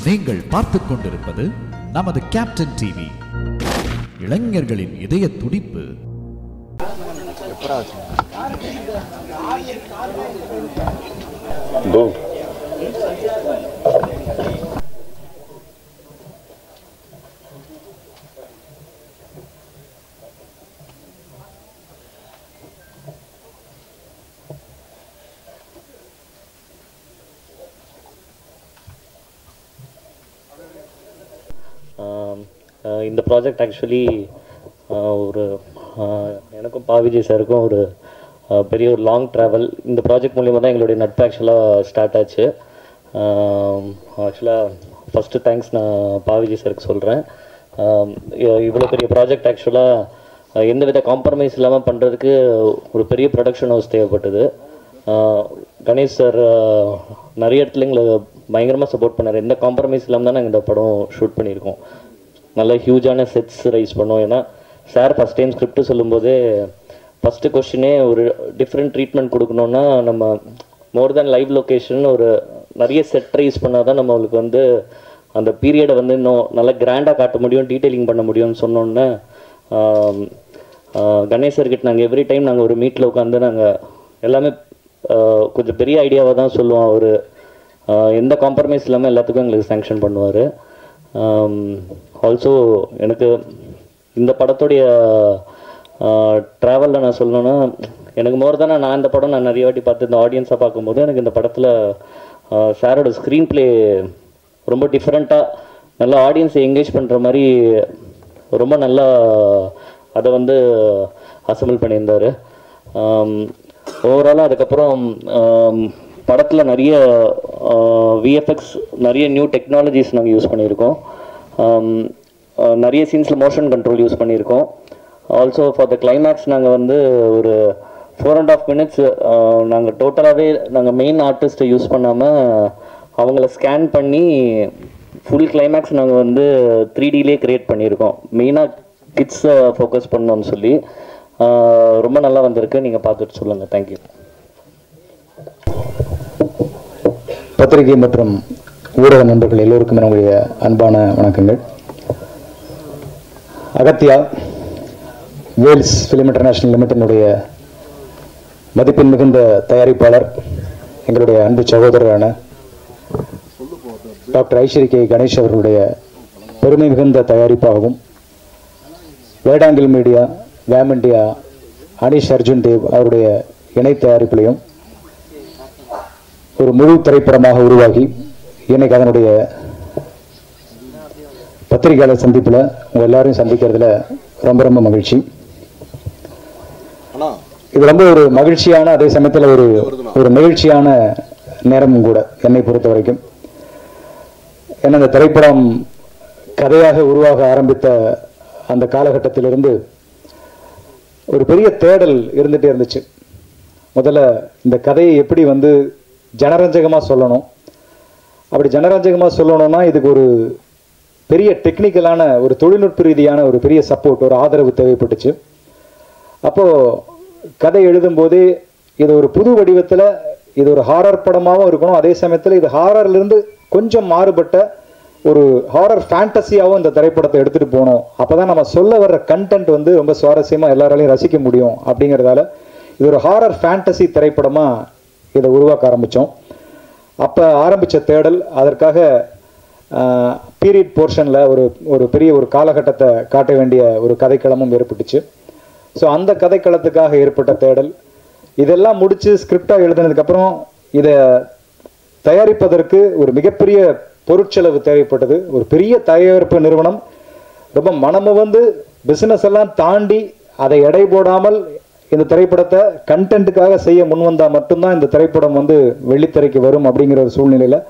நீங்கள் பார்த்துக் கொண்டிருப்பது நமது கேப்டன் டிவி. இளைஞர்களின் இதய துடிப்பு. இந்த ப்ராஜெக்ட் ஆக்சுவலி ஒரு எனக்கும் பாவிஜி சாருக்கும் ஒரு பெரிய ஒரு லாங் ட்ராவல். இந்த ப்ராஜெக்ட் மூலிமா தான் எங்களுடைய நட்பு ஆக்சுவலாக ஸ்டார்ட் ஆச்சு. ஆக்சுவலாக ஃபஸ்ட்டு தேங்க்ஸ் நான் பாவிஜி சாருக்கு சொல்கிறேன். இவ்வளோ பெரிய ப்ராஜெக்ட் ஆக்சுவலாக எந்த வித காம்ப்ரமைஸ் இல்லாமல் பண்ணுறதுக்கு ஒரு பெரிய ப்ரொடக்ஷன் ஹவுஸ் தேவைப்பட்டது. கணேஷ் சார் நிறைய இடத்துல எங்களை பயங்கரமாக சப்போர்ட் பண்ணார். எந்த காம்ப்ரமைஸ் இல்லாமல் தான் நாங்கள் இந்த படம் ஷூட் பண்ணியிருக்கோம். நல்ல ஹியூஜான செட்ஸ் ரைஸ் பண்ணோம். ஏன்னா சார் ஃபஸ்ட் டைம் ஸ்கிரிப்ட் சொல்லும்போதே ஃபஸ்ட்டு கொஸ்டினே ஒரு டிஃப்ரெண்ட் ட்ரீட்மெண்ட் கொடுக்கணுன்னா நம்ம மோர் தேன் லைவ் லொக்கேஷன் ஒரு நிறைய செட் ரைஸ் பண்ணால் தான் நம்மளுக்கு வந்து அந்த பீரியடை வந்து இன்னும் நல்லா கிராண்டாக காட்ட முடியும், டீட்டெயிலிங் பண்ண முடியும்னு சொன்னோன்னே கணேசர்கிட்ட நாங்கள் எவ்ரி டைம் நாங்கள் ஒரு மீட்டில் உட்காந்து நாங்கள் எல்லாமே கொஞ்சம் பெரிய ஐடியாவாக தான் சொல்லுவோம். அவர் எந்த காம்ப்ரமைஸ் இல்லாமல் எல்லாத்துக்கும் எங்களுக்கு சேங்ஷன் பண்ணுவார். ஆல்சோ எனக்கு இந்த படத்துடைய ட்ராவலில் நான் சொல்லணுன்னா எனக்கு மோர் தானே நான் இந்த படம் நான் நிறைய வாட்டி பார்த்து இந்த ஆடியன்ஸாக பார்க்கும்போது எனக்கு இந்த படத்தில் சாரோட ஸ்க்ரீன் ப்ளே ரொம்ப டிஃப்ரெண்ட்டாக நல்லா ஆடியன்ஸை என்கேஜ் பண்ணுற மாதிரி ரொம்ப நல்லா அதை வந்து அசம்பிள் பண்ணியிருந்தார். ஓவராலாக அதுக்கப்புறம் படத்தில் நிறைய விஎஃப்எக்ஸ் நிறைய நியூ டெக்னாலஜிஸ் நாங்கள் யூஸ் பண்ணியிருக்கோம். நிறைய சீன்ஸில் மோஷன் கண்ட்ரோல் யூஸ் பண்ணியிருக்கோம். ஆல்சோ ஃபார் த கிளைமேக்ஸ் நாங்கள் வந்து ஒரு 4.5 minutes நாங்கள் டோட்டலாகவே நாங்கள் மெயின் ஆர்டிஸ்ட்டை யூஸ் பண்ணாமல் அவங்கள ஸ்கேன் பண்ணி ஃபுல் கிளைமேக்ஸ் நாங்கள் வந்து 3Dலே க்ரியேட் பண்ணியிருக்கோம். மெயினாக கிட்ஸை ஃபோக்கஸ் பண்ணோன்னு சொல்லி ரொம்ப நல்லா வந்திருக்கு. நீங்கள் பார்த்துட்டு சொல்லுங்கள். தேங்க்யூ. பத்திரிகை மற்றும் ஊடக நண்பர்கள் எல்லோருக்கும் என்னுடைய அன்பான வணக்கங்கள். அகத்தியா வேல்ஸ் ஃபிலிம் இன்டர்நேஷனல் லிமிடெடினுடைய மதிப்பின் மிகுந்த தயாரிப்பாளர் எங்களுடைய அன்பு சகோதரரான டாக்டர் ஐஸ்வரி கே கணேஷ் அவர்களுடைய பெருமை மிகுந்த தயாரிப்பாகவும், வேடாங்கில் மீடியா, வேம் இண்டியா, அனிஷ் அர்ஜுன் தேவ் அவருடைய இணை தயாரிப்பிலையும் ஒரு முழு திரைப்படமாக உருவாகி இன்னைக்கு அதனுடைய பத்திரிகையாளர் சந்திப்பில் உங்கள் எல்லாரையும் சந்திக்கிறதுல ரொம்ப ரொம்ப மகிழ்ச்சி. இது ரொம்ப ஒரு மகிழ்ச்சியான அதே சமயத்தில் ஒரு நிகழ்ச்சியான நேரமும் கூட என்னை பொறுத்த வரைக்கும். ஏன்னா இந்த திரைப்படம் கதையாக உருவாக ஆரம்பித்த அந்த காலகட்டத்திலிருந்து ஒரு பெரிய தேடல் இருந்துகிட்டே இருந்துச்சு. முதல்ல இந்த கதையை எப்படி வந்து ஜனரஞ்சகமாக சொல்லணும். அப்படி ஜனரஞ்சகமாக சொல்லணும்னா இதுக்கு ஒரு பெரிய டெக்னிக்கலான ஒரு தொழில்நுட்ப ரீதியான ஒரு பெரிய சப்போர்ட், ஒரு ஆதரவு தேவைப்பட்டுச்சு. அப்போது கதை எழுதும்போதே இது ஒரு புது வடிவத்தில் இது ஒரு ஹாரர் படமாகவும் இருக்கணும், அதே சமயத்தில் இது ஹாரர்லேருந்து கொஞ்சம் மாறுபட்ட ஒரு ஹாரர் ஃபேண்டசியாகவும் இந்த திரைப்படத்தை எடுத்துகிட்டு போகணும். அப்போ தான் நம்ம சொல்ல வர்ற கண்டென்ட் வந்து ரொம்ப சுவாரஸ்யமாக எல்லாராலையும் ரசிக்க முடியும். அப்படிங்கிறதால இது ஒரு ஹாரர் ஃபேண்டசி திரைப்படமாக இதை உருவாக்க ஆரம்பித்தோம். அப்போ ஆரம்பித்த தேடல் அதற்காக பீரியட் போர்ஷனில் ஒரு பெரிய ஒரு காலகட்டத்தை காட்ட வேண்டிய ஒரு கதைக்களமும் ஏற்பட்டுச்சு. ஸோ அந்த கதைக்களத்துக்காக ஏற்பட்ட தேடல் இதெல்லாம் முடித்து ஸ்கிரிப்டாக எழுதினதுக்கப்புறம் இதை தயாரிப்பதற்கு ஒரு மிகப்பெரிய பொருட்செலவு தேவைப்பட்டது. ஒரு பெரிய தயாரிப்பு நிறுவனம் ரொம்ப மனமு வந்து பிஸ்னஸ் எல்லாம் தாண்டி அதை எடை போடாமல் இந்த திரைப்படத்தை கண்டென்ட்டுக்காக செய்ய முன்வந்தால் மட்டும்தான் இந்த திரைப்படம் வந்து வெள்ளித்திரைக்கு வரும் அப்படிங்கிற ஒரு சூழ்நிலையில்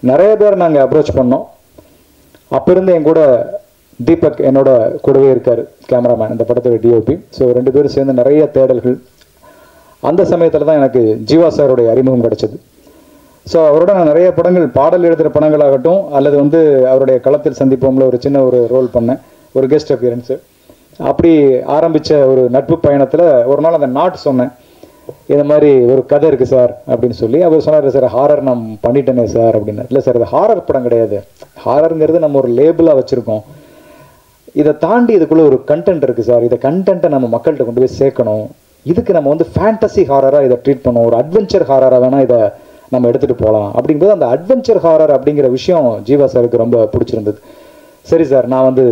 நிறைய பேர் நாங்கள் அப்ரோச் பண்ணோம். அப்போ இருந்து என் கூட தீபக் என்னோட கூடவே இருக்கார், கேமராமேன், இந்த படத்தோட டிஓபி. ஸோ 2 பேரும் சேர்ந்து நிறைய தேடல்கள். அந்த சமயத்தில் தான் எனக்கு ஜீவா சாருடைய அறிமுகம் கிடைச்சது. ஸோ அவரோட நான் நிறைய படங்கள், பாடல் எழுதுகிற படங்களாகட்டும் அல்லது வந்து அவருடைய களத்தில் சந்திப்போம்ல ஒரு சின்ன ஒரு ரோல் பண்ணேன், ஒரு கெஸ்ட் அப்பியரன்ஸு. அப்படி ஆரம்பித்த ஒரு நட்பு பயணத்தில் ஒரு நாள் அந்த நாட் சொன்னேன். இந்த மாதிரி ஒரு கதை இருக்குது சார் அப்படின்னு சொல்லி அவர் சொன்னார், சார் ஹாரர் நான் பண்ணிட்டேனே சார் அப்படின்னா. இல்லை சார் இது ஹாரர் படம் கிடையாது, ஹாரருங்கிறது நம்ம ஒரு லேபிளாக வச்சுருக்கோம், இதை தாண்டி இதுக்குள்ளே ஒரு கண்டென்ட் இருக்குது சார், இதை கண்டென்ட்டை நம்ம மக்கள்கிட்ட கொண்டு போய் சேர்க்கணும், இதுக்கு நம்ம வந்து ஃபேண்டசி ஹாரராக இதை ட்ரீட் பண்ணோம், ஒரு அட்வென்ச்சர் ஹாரராக வேணால் இதை நம்ம எடுத்துகிட்டு போகலாம் அப்படிங்கும்போது அந்த அட்வென்ச்சர் ஹாரர் அப்படிங்கிற விஷயம் ஜீவா சாருக்கு ரொம்ப பிடிச்சிருந்தது. சரி சார் நான் வந்து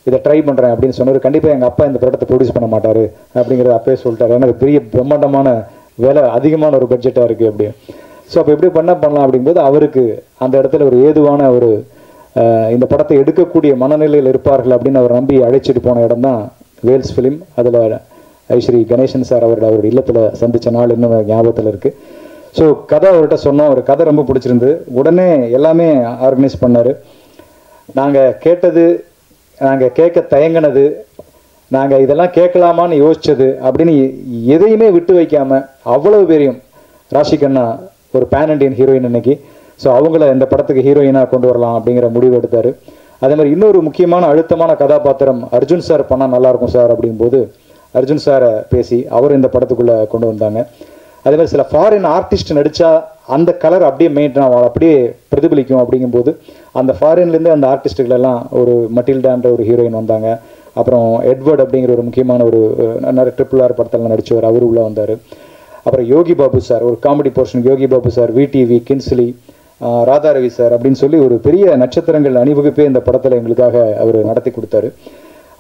இதை ட்ரை பண்ணுறேன் அப்படின்னு சொன்னார். கண்டிப்பாக எங்கள் அப்பா இந்த படத்தை ப்ரொடியூஸ் பண்ண மாட்டார் அப்படிங்கிறத அப்பவே சொல்லிட்டாரு, ஏன்னா பெரிய பிரம்மாண்டமான வேலை, அதிகமான ஒரு பட்ஜெட்டாக இருக்குது அப்படி. ஸோ அப்போ எப்படி பண்ணலாம் அப்படிங்கும்போது அவருக்கு அந்த இடத்துல ஒரு ஏதுவான ஒரு இந்த படத்தை எடுக்கக்கூடிய மனநிலையில் இருப்பார்கள் அப்படின்னு அவர் நம்பி அழைச்சிட்டு போன இடம் தான் வேல்ஸ் ஃபிலிம். அதில் ஐஸ்ரீ கணேசன் சார் அவருடைய இல்லத்தில் சந்தித்த நாள் இன்னும் ஞாபகத்தில் இருக்குது. ஸோ கதை அவர்கிட்ட சொன்னோம், அவர் கதை ரொம்ப பிடிச்சிருந்து உடனே எல்லாமே ஆர்கனைஸ் பண்ணார். நாங்கள் கேட்டது, நாங்கள் கேட்க தயங்கினது, நாங்கள் இதெல்லாம் கேட்கலாமான்னு யோசிச்சது அப்படின்னு எதையுமே விட்டு வைக்காமல் அவ்வளவு பேரையும், ராஷிகண்ணா ஒரு பேன் இண்டியன் ஹீரோயின் இன்னைக்கு, ஸோ அவங்கள இந்த படத்துக்கு ஹீரோயினாக கொண்டு வரலாம் அப்படிங்கிற முடிவு எடுத்தார். அதே மாதிரி இன்னொரு முக்கியமான அழுத்தமான கதாபாத்திரம் அர்ஜுன் சார் பண்ணால் நல்லாயிருக்கும் சார் அப்படிங்கும்போது அர்ஜுன் சாரை பேசி அவர் இந்த படத்துக்குள்ளே கொண்டு வந்தாங்க. அதே மாதிரி சில ஃபாரின் ஆர்டிஸ்ட் நடித்தா அந்த கலர் அப்படியே மெயின்டைன் ஆகும், அப்படியே பிரதிபலிக்கும் அப்படிங்கும்போது அந்த ஃபாரின்லேருந்து அந்த ஆர்டிஸ்ட்டுகள் எல்லாம் ஒரு மட்டில்டான்ற ஒரு ஹீரோயின் வந்தாங்க. அப்புறம் எட்வர்ட் அப்படிங்கிற ஒரு முக்கியமான ஒரு நிறைய RRR படத்தில் நடித்தவர், அவர் உள்ளே வந்தார். அப்புறம் யோகி பாபு சார் ஒரு comedy portion, Yogi Babu sir, VTV, Kingsley, Radharavi sir அப்படின்னு சொல்லி ஒரு பெரிய நட்சத்திரங்கள் அணிவகுப்பே இந்த படத்தில் எங்களுக்காக அவர் நடத்தி கொடுத்தாரு.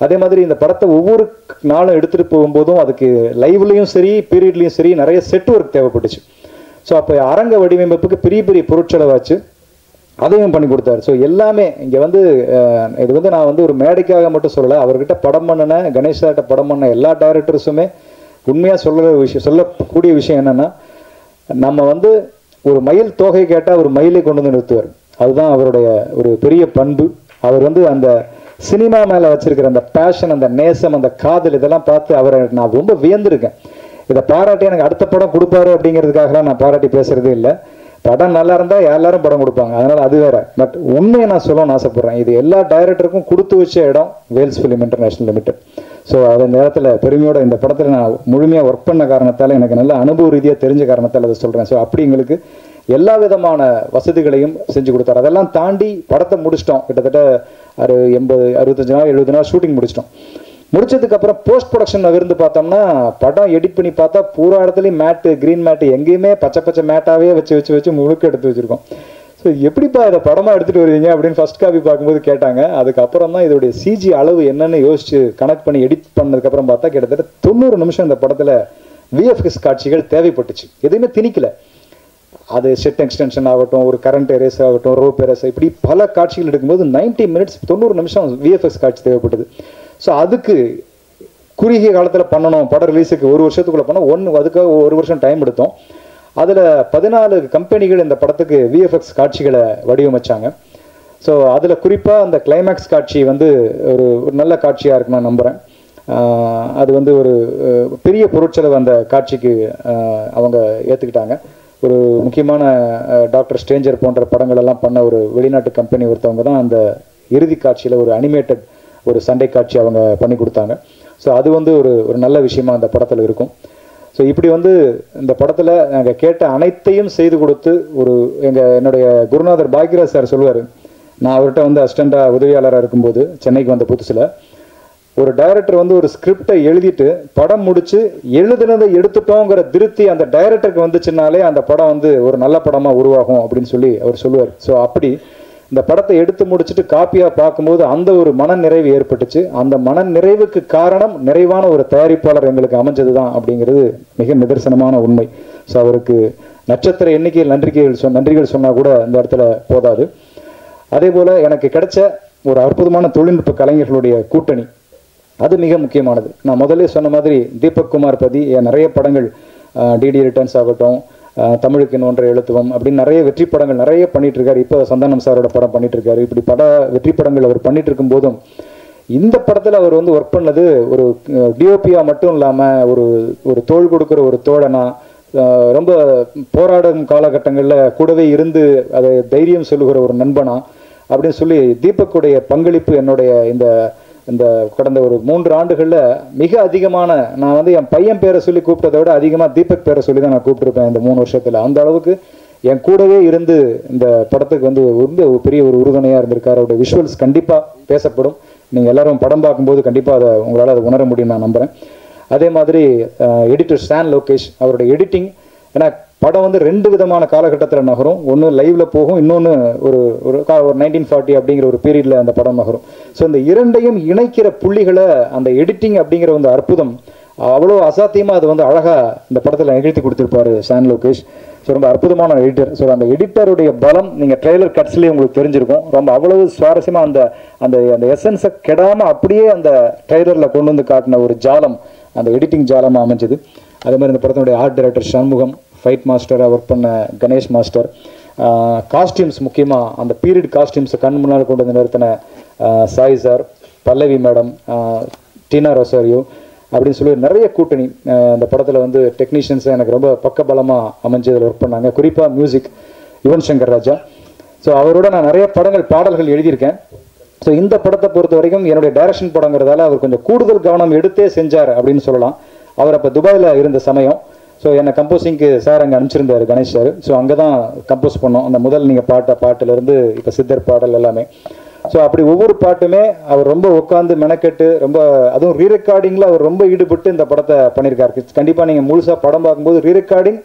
அதே மாதிரி இந்த படத்தை ஒவ்வொரு நாளும் எடுத்துகிட்டு போகும்போதும் அதுக்கு லைவ்லையும் சரி பீரியட்லையும் சரி நிறைய செட் ஒர்க் தேவைப்பட்டுச்சு. ஸோ அப்போ அரங்க வடிவமைப்புக்கு பெரிய பெரிய பொருட்செலவாச்சு, அதையும் பண்ணி கொடுத்தாரு. ஸோ எல்லாமே இங்கே வந்து இது வந்து நான் வந்து ஒரு மேடைக்காக மட்டும் சொல்லலை, அவர்கிட்ட படம் பண்ணின கணேஷாட்ட படம் பண்ண எல்லா டைரக்டர்ஸுமே உண்மையாக சொல்லக்கூடிய விஷயம் என்னென்னா, நம்ம வந்து ஒரு மயில் தொகை கேட்டால் ஒரு மயிலை கொண்டு வந்து நிறுத்துவார், அதுதான் அவருடைய ஒரு பெரிய பண்பு. அவர் வந்து அந்த சினிமா மேலே வச்சிருக்கிற அந்த பேஷன், அந்த நேசம், அந்த காதல், இதெல்லாம் பார்த்து அவரை நான் ரொம்ப வியந்திருக்கேன். இதை பாராட்டி எனக்கு அடுத்த படம் கொடுப்பாரு அப்படிங்கிறதுக்காகலாம் நான் பாராட்டி பேசுறதே இல்லை. படம் நல்லா இருந்தால் எல்லாரும் படம் கொடுப்பாங்க, அதனால் அது வேற. பட் உண்மையை நான் சொல்லணும்னு ஆசைப்பட்றேன், இது எல்லா டைரக்டருக்கும் கொடுத்து வச்ச இடம் Vels film international limited. So அந்த நேரத்தில் பெருமையோட இந்த படத்தில் நான் முழுமையாக ஒர்க் பண்ண காரணத்தால், எனக்கு நல்ல அனுபவ ரீதியாக தெரிஞ்ச காரணத்தால் அதை சொல்கிறேன். ஸோ அப்படி எங்களுக்கு எல்லா விதமான வசதிகளையும் செஞ்சு கொடுத்தாரு. அதெல்லாம் தாண்டி படத்தை முடிச்சிட்டோம், கிட்டத்தட்ட 65 நாள் 70 நாள் ஷூட்டிங் முடிச்சிட்டோம். முடிச்சதுக்கப்புறம் போஸ்ட் ப்ரொடக்ஷன் இருந்து பார்த்தோம்னா படம் எடிட் பண்ணி பார்த்தா பூரா இடத்துலையும் மேட்டு, க்ரீன் மேட்டு, எங்கேயுமே பச்சை பச்சை மேட்டாகவே வச்சு முழுக்க எடுத்து வச்சுருக்கோம். ஸோ எப்படிப்பா இதை படமாக எடுத்துகிட்டு வருவீங்க அப்படின்னு ஃபர்ஸ்ட் காப்பி பார்க்கும்போது கேட்டாங்க. அதுக்கப்புறம் தான் இதோடைய சிஜி அளவு என்னன்னு யோசிச்சு கனெக்ட் பண்ணி எடிட் பண்ணதுக்கப்புறம் பார்த்தா கிட்டத்தட்ட 90 நிமிஷம் இந்த படத்தில் VFX காட்சிகள் தேவைப்பட்டுச்சு, எதுவுமே திணிக்கலை. அது செட் எக்ஸ்டென்ஷன் ஆகட்டும், ஒரு கரண்ட் எரேஸ் ஆகட்டும், ரோப் எரேஸ், இப்படி பல காட்சிகள் எடுக்கும்போது 90 மினிட்ஸ் 90 நிமிஷம் VFX காட்சி தேவைப்பட்டது. ஸோ அதுக்கு குறுகிய காலத்தில் பண்ணணும், படம் ரிலீஸுக்கு 1 வருஷத்துக்குள்ளே பண்ணோம், அதுக்காக 1 வருஷம் டைம் எடுத்தோம். அதில் 14 கம்பெனிகள் இந்த படத்துக்கு VFX காட்சிகளை வடிவமைச்சாங்க. ஸோ அதில் குறிப்பாக அந்த கிளைமேக்ஸ் காட்சி வந்து ஒரு நல்ல காட்சியாக இருக்குன்னு நான் நம்புகிறேன். அது வந்து ஒரு பெரிய பொருட்செலவு அந்த காட்சிக்கு அவங்க ஏற்றுக்கிட்டாங்க. ஒரு முக்கியமான டாக்டர் ஸ்ட்ரேஞ்சர் போன்ற படங்கள் எல்லாம் பண்ண ஒரு வெளிநாட்டு கம்பெனி ஒருத்தவங்க தான் அந்த இறுதி காட்சியில் ஒரு அனிமேட்டட் ஒரு சண்டை காட்சி அவங்க பண்ணி கொடுத்தாங்க. ஸோ அது வந்து ஒரு நல்ல விஷயமா அந்த படத்தில் இருக்கும். ஸோ இப்படி வந்து இந்த படத்தில் நாங்கள் கேட்ட அனைத்தையும் செய்து கொடுத்து என்னுடைய குருநாதர் பாக்யராஜ் சார் சொல்லுவார், நான் அவர்கிட்ட வந்து அசிஸ்டண்டாக உதவியாளராக இருக்கும்போது சென்னைக்கு வந்த புதுசில் ஒரு டைரக்டர் வந்து ஒரு ஸ்கிரிப்டை எழுதிட்டு படம் முடிச்சு எழுதுனதை எடுத்துட்டோங்கிற திருப்தி அந்த டைரக்டருக்கு வந்துச்சுனாலே அந்த படம் வந்து ஒரு நல்ல படமாக உருவாகும் அப்படின்னு சொல்லி அவர் சொல்லுவார். ஸோ அப்படி இந்த படத்தை எடுத்து முடிச்சுட்டு காப்பியாக பார்க்கும்போது அந்த ஒரு மன நிறைவு ஏற்பட்டுச்சு. அந்த மன நிறைவுக்கு காரணம் நிறைவான ஒரு தயாரிப்பாளர் எங்களுக்கு அமைஞ்சது தான் அப்படிங்கிறது மிக நிதர்சனமான உண்மை. ஸோ அவருக்கு நட்சத்திர எண்ணிக்கையில் நன்றிகள் சொன்னால் கூட இந்த இடத்துல போதாது. அதே போல் எனக்கு கிடைச்ச ஒரு அற்புதமான தொழில்நுட்ப கலைஞர்களுடைய கூட்டணி, அது மிக முக்கியமானது. நான் முதல்ல சொன்ன மாதிரி தீபக் குமார் பதி நிறைய படங்கள், DD ரிட்டர்ன்ஸ் ஆகட்டும், தமிழுக்கு ஒன்றை எழுத்துவம் அப்படின்னு நிறைய வெற்றி படங்கள் நிறைய பண்ணிட்டு இருக்காரு. இப்போ சந்தானம் சாரோட படம் பண்ணிட்டு இருக்காரு. இப்படி வெற்றி படங்கள் அவர் பண்ணிட்டு இருக்கும் போதும் இந்த படத்தில் அவர் வந்து ஒர்க் பண்ணது ஒரு டிஓபியா மட்டும் இல்லாமல் ஒரு தோள் கொடுக்குற ஒரு தோழனா, ரொம்ப போராடும் காலகட்டங்களில் கூடவே இருந்து அதை தைரியம் சொல்லுகிற ஒரு நண்பனா அப்படின்னு சொல்லி தீபக்குடைய பங்களிப்பு என்னுடைய இந்த இந்த கடந்த ஒரு 3 ஆண்டுகளில் மிக அதிகமான, நான் வந்து என் பையன் பேரை சொல்லி கூப்பிட்டதை விட அதிகமாக தீபக் பேரை சொல்லி தான் நான் கூப்பிட்டுருப்பேன் இந்த 3 வருஷத்தில். அந்த அளவுக்கு என் கூடவே இருந்து இந்த படத்துக்கு வந்து ரொம்ப பெரிய ஒரு உறுதுணையாக இருந்திருக்காரு. அவருடைய விஷுவல்ஸ் கண்டிப்பாக பேசப்படும். நீங்கள் எல்லாரும் படம் பார்க்கும்போது கண்டிப்பாக அதை உங்களால் அதை உணர முடியும் நான் நம்புகிறேன். அதே மாதிரி எடிட்டர் ஸ்டான் லோகேஷ், அவருடைய எடிட்டிங், ஏன்னா படம் வந்து 2 விதமான காலகட்டத்தில் நகரும். ஒன்று லைவில் போகும், இன்னொன்று ஒரு 1940 அப்படிங்கிற ஒரு பீரியடில் அந்த படம் நகரும். ஸோ இந்த இரண்டையும் இணைக்கிற புள்ளிகளை அந்த எடிட்டிங் அப்படிங்கிற வந்து அற்புதம் அவ்வளோ அசாத்தியமாக அது வந்து அழகாக இந்த படத்தில் நிகழ்த்தி கொடுத்துருப்பாரு ஸ்டான் லோகேஷ். ஸோ ரொம்ப அற்புதமான எடிட்டர். ஸோ அந்த எடிட்டருடைய பலம் நீங்கள் ட்ரெய்லர் கட்ஸ்லேயே உங்களுக்கு தெரிஞ்சிருக்கும். ரொம்ப அவ்வளவு சுவாரஸ்யமாக அந்த அந்த அந்த எசன்ஸை கெடாமல் அப்படியே அந்த ட்ரெய்லரில் கொண்டு வந்து காட்டின ஒரு ஜாலம், அந்த எடிட்டிங் ஜாலமாக அமைஞ்சது. அதே மாதிரி இந்த படத்தினுடைய ஆர்ட் டைரக்டர் சண்முகம், ஃபைட் மாஸ்டராக ஒர்க் பண்ண கணேஷ் மாஸ்டர், காஸ்டியூம்ஸ் முக்கியமாக அந்த பீரியட் காஸ்டியூம்ஸை கண் முன்னால் கொண்டு வந்து நிறுத்தின சாய் சார், பல்லவி மேடம், டீனா ரொசாரியோ அப்படின்னு சொல்லி நிறைய கூட்டணி இந்த படத்தில் வந்து டெக்னீஷியன்ஸ் எனக்கு ரொம்ப பக்கபலமாக அமைஞ்சதில் ஒர்க் பண்ணாங்க. குறிப்பாக மியூசிக் யுவன் சங்கர் ராஜா. ஸோ அவரோட நான் நிறைய பாடல்கள் எழுதியிருக்கேன். ஸோ இந்த படத்தை பொறுத்த வரைக்கும் என்னுடைய டைரக்ஷன் படங்கிறதால அவர் கொஞ்சம் கூடுதல் கவனம் எடுத்தே செஞ்சார் அப்படின்னு சொல்லலாம். அவர் அப்போ துபாயில் இருந்த சமயம். ஸோ என்னை கம்போசிங்க்கு சார் அங்கே அனுப்பிச்சிருந்தார் கணேஷ் சார். ஸோ அங்கே தான் கம்போஸ் பண்ணோம். அந்த முதல் நீங்கள் பாட்டிலேருந்து இப்போ சித்தர் பாடல் எல்லாமே. ஸோ அப்படி ஒவ்வொரு பாட்டுமே அவர் ரொம்ப உட்காந்து மெனக்கெட்டு ரொம்ப, அதுவும் ரீரெக்கார்டிங்கில் அவர் ரொம்ப ஈடுபட்டு இந்த படத்தை பண்ணியிருக்காரு. கண்டிப்பாக நீங்கள் முழுசாக படம் பார்க்கும்போது ரீரெக்கார்டிங்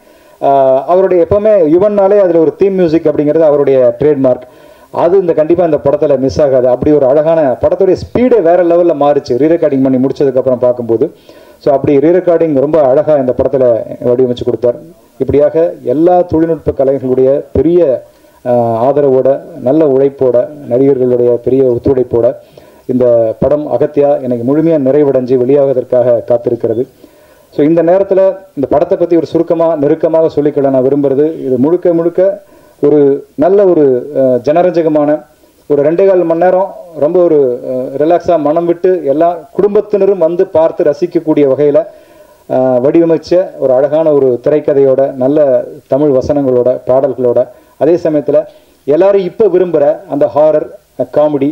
அவருடைய எப்போவுமே யுவன்னாலே அதில் ஒரு தீம் மியூசிக் அப்படிங்கிறது அவருடைய ட்ரேட்மார்க். அது இந்த கண்டிப்பாக இந்த படத்தில் மிஸ் ஆகாது. அப்படி ஒரு அழகான படத்துடைய ஸ்பீடே வேறு லெவலில் மாறிச்சு ரீரெக்கார்டிங் பண்ணி முடிச்சதுக்கப்புறம் பார்க்கும்போது. ஸோ அப்படி ரீரெக்கார்டிங் ரொம்ப அழகாக இந்த படத்தில் வடிவமைச்சு கொடுத்தார். இப்படியாக எல்லா தொழில்நுட்ப கலைஞர்களுடைய பெரிய ஆதரவோட, நல்ல உழைப்போட, நடிகர்களுடைய பெரிய ஒத்துழைப்போட இந்த படம் அகத்தியா எனக்கு முழுமையாக நிறைவடைஞ்சு வெளியாவதற்காக காத்திருக்கிறது. ஸோ இந்த நேரத்தில் இந்த படத்தை பற்றி ஒரு நெருக்கமாக சொல்லிக்கொள்ள நான் விரும்புகிறது, இது முழுக்க ஒரு நல்ல ஒரு ஜனரஞ்சகமான ஒரு 2.25 மணி நேரம் ரொம்ப ஒரு ரிலாக்ஸாக மனம் விட்டு எல்லா குடும்பத்தினரும் வந்து பார்த்து ரசிக்கக்கூடிய வகையில் வடிவமைச்ச ஒரு அழகான ஒரு திரைக்கதையோட, நல்ல தமிழ் வசனங்களோட, பாடல்களோட, அதே சமயத்தில் எல்லாரும் இப்போ விரும்புகிற அந்த ஹாரர் காமெடி,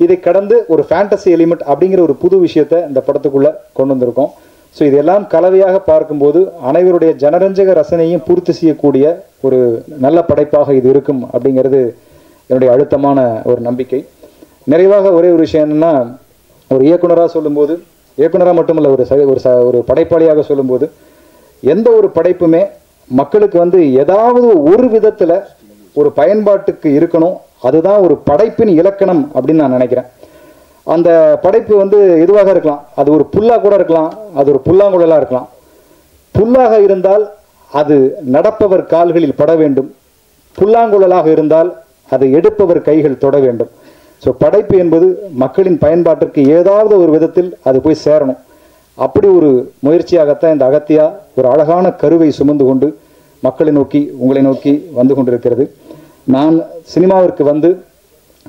இதை கடந்து ஒரு ஃபேண்டசி எலிமெண்ட் அப்படிங்கிற ஒரு புது விஷயத்தை இந்த படத்துக்குள்ளே கொண்டு வந்திருக்கோம். ஸோ இதெல்லாம் கலவையாக பார்க்கும்போது அனைவருடைய ஜனரஞ்சக ரசனையும் பூர்த்தி செய்யக்கூடிய ஒரு நல்ல படைப்பாக இது இருக்கும் அப்படிங்கிறது என்னுடைய அழுத்தமான ஒரு நம்பிக்கை. நிறைவாக ஒரே ஒரு விஷயம் என்னென்னா, ஒரு இயக்குனராக சொல்லும்போது, இயக்குனராக மட்டுமல்ல ஒரு படைப்பாளியாக சொல்லும்போது, எந்த ஒரு படைப்புமே மக்களுக்கு வந்து ஏதாவது ஒரு விதத்தில் ஒரு பயன்பாட்டுக்கு இருக்கணும். அதுதான் ஒரு படைப்பின் இலக்கணம் அப்படின்னு நான் நினைக்கிறேன். அந்த படைப்பு வந்து எதுவாக இருக்கலாம், அது ஒரு புல்லாக கூட இருக்கலாம், அது ஒரு புல்லாங்குழலாக இருக்கலாம். புல்லாக இருந்தால் அது நடப்பவர் கால்களில் பட வேண்டும், புல்லாங்குழலாக இருந்தால் அதை எடுப்பவர் கைகள் தொட வேண்டும். ஸோ படைப்பு என்பது மக்களின் பயன்பாட்டிற்கு ஏதாவது ஒரு விதத்தில் அது போய் சேரணும். அப்படி ஒரு முயற்சியாகத்தான் இந்த அகத்தியா ஒரு அழகான கருவை சுமந்து கொண்டு மக்களை நோக்கி, உங்களை நோக்கி வந்து கொண்டிருக்கிறது. நான் சினிமாவிற்கு வந்து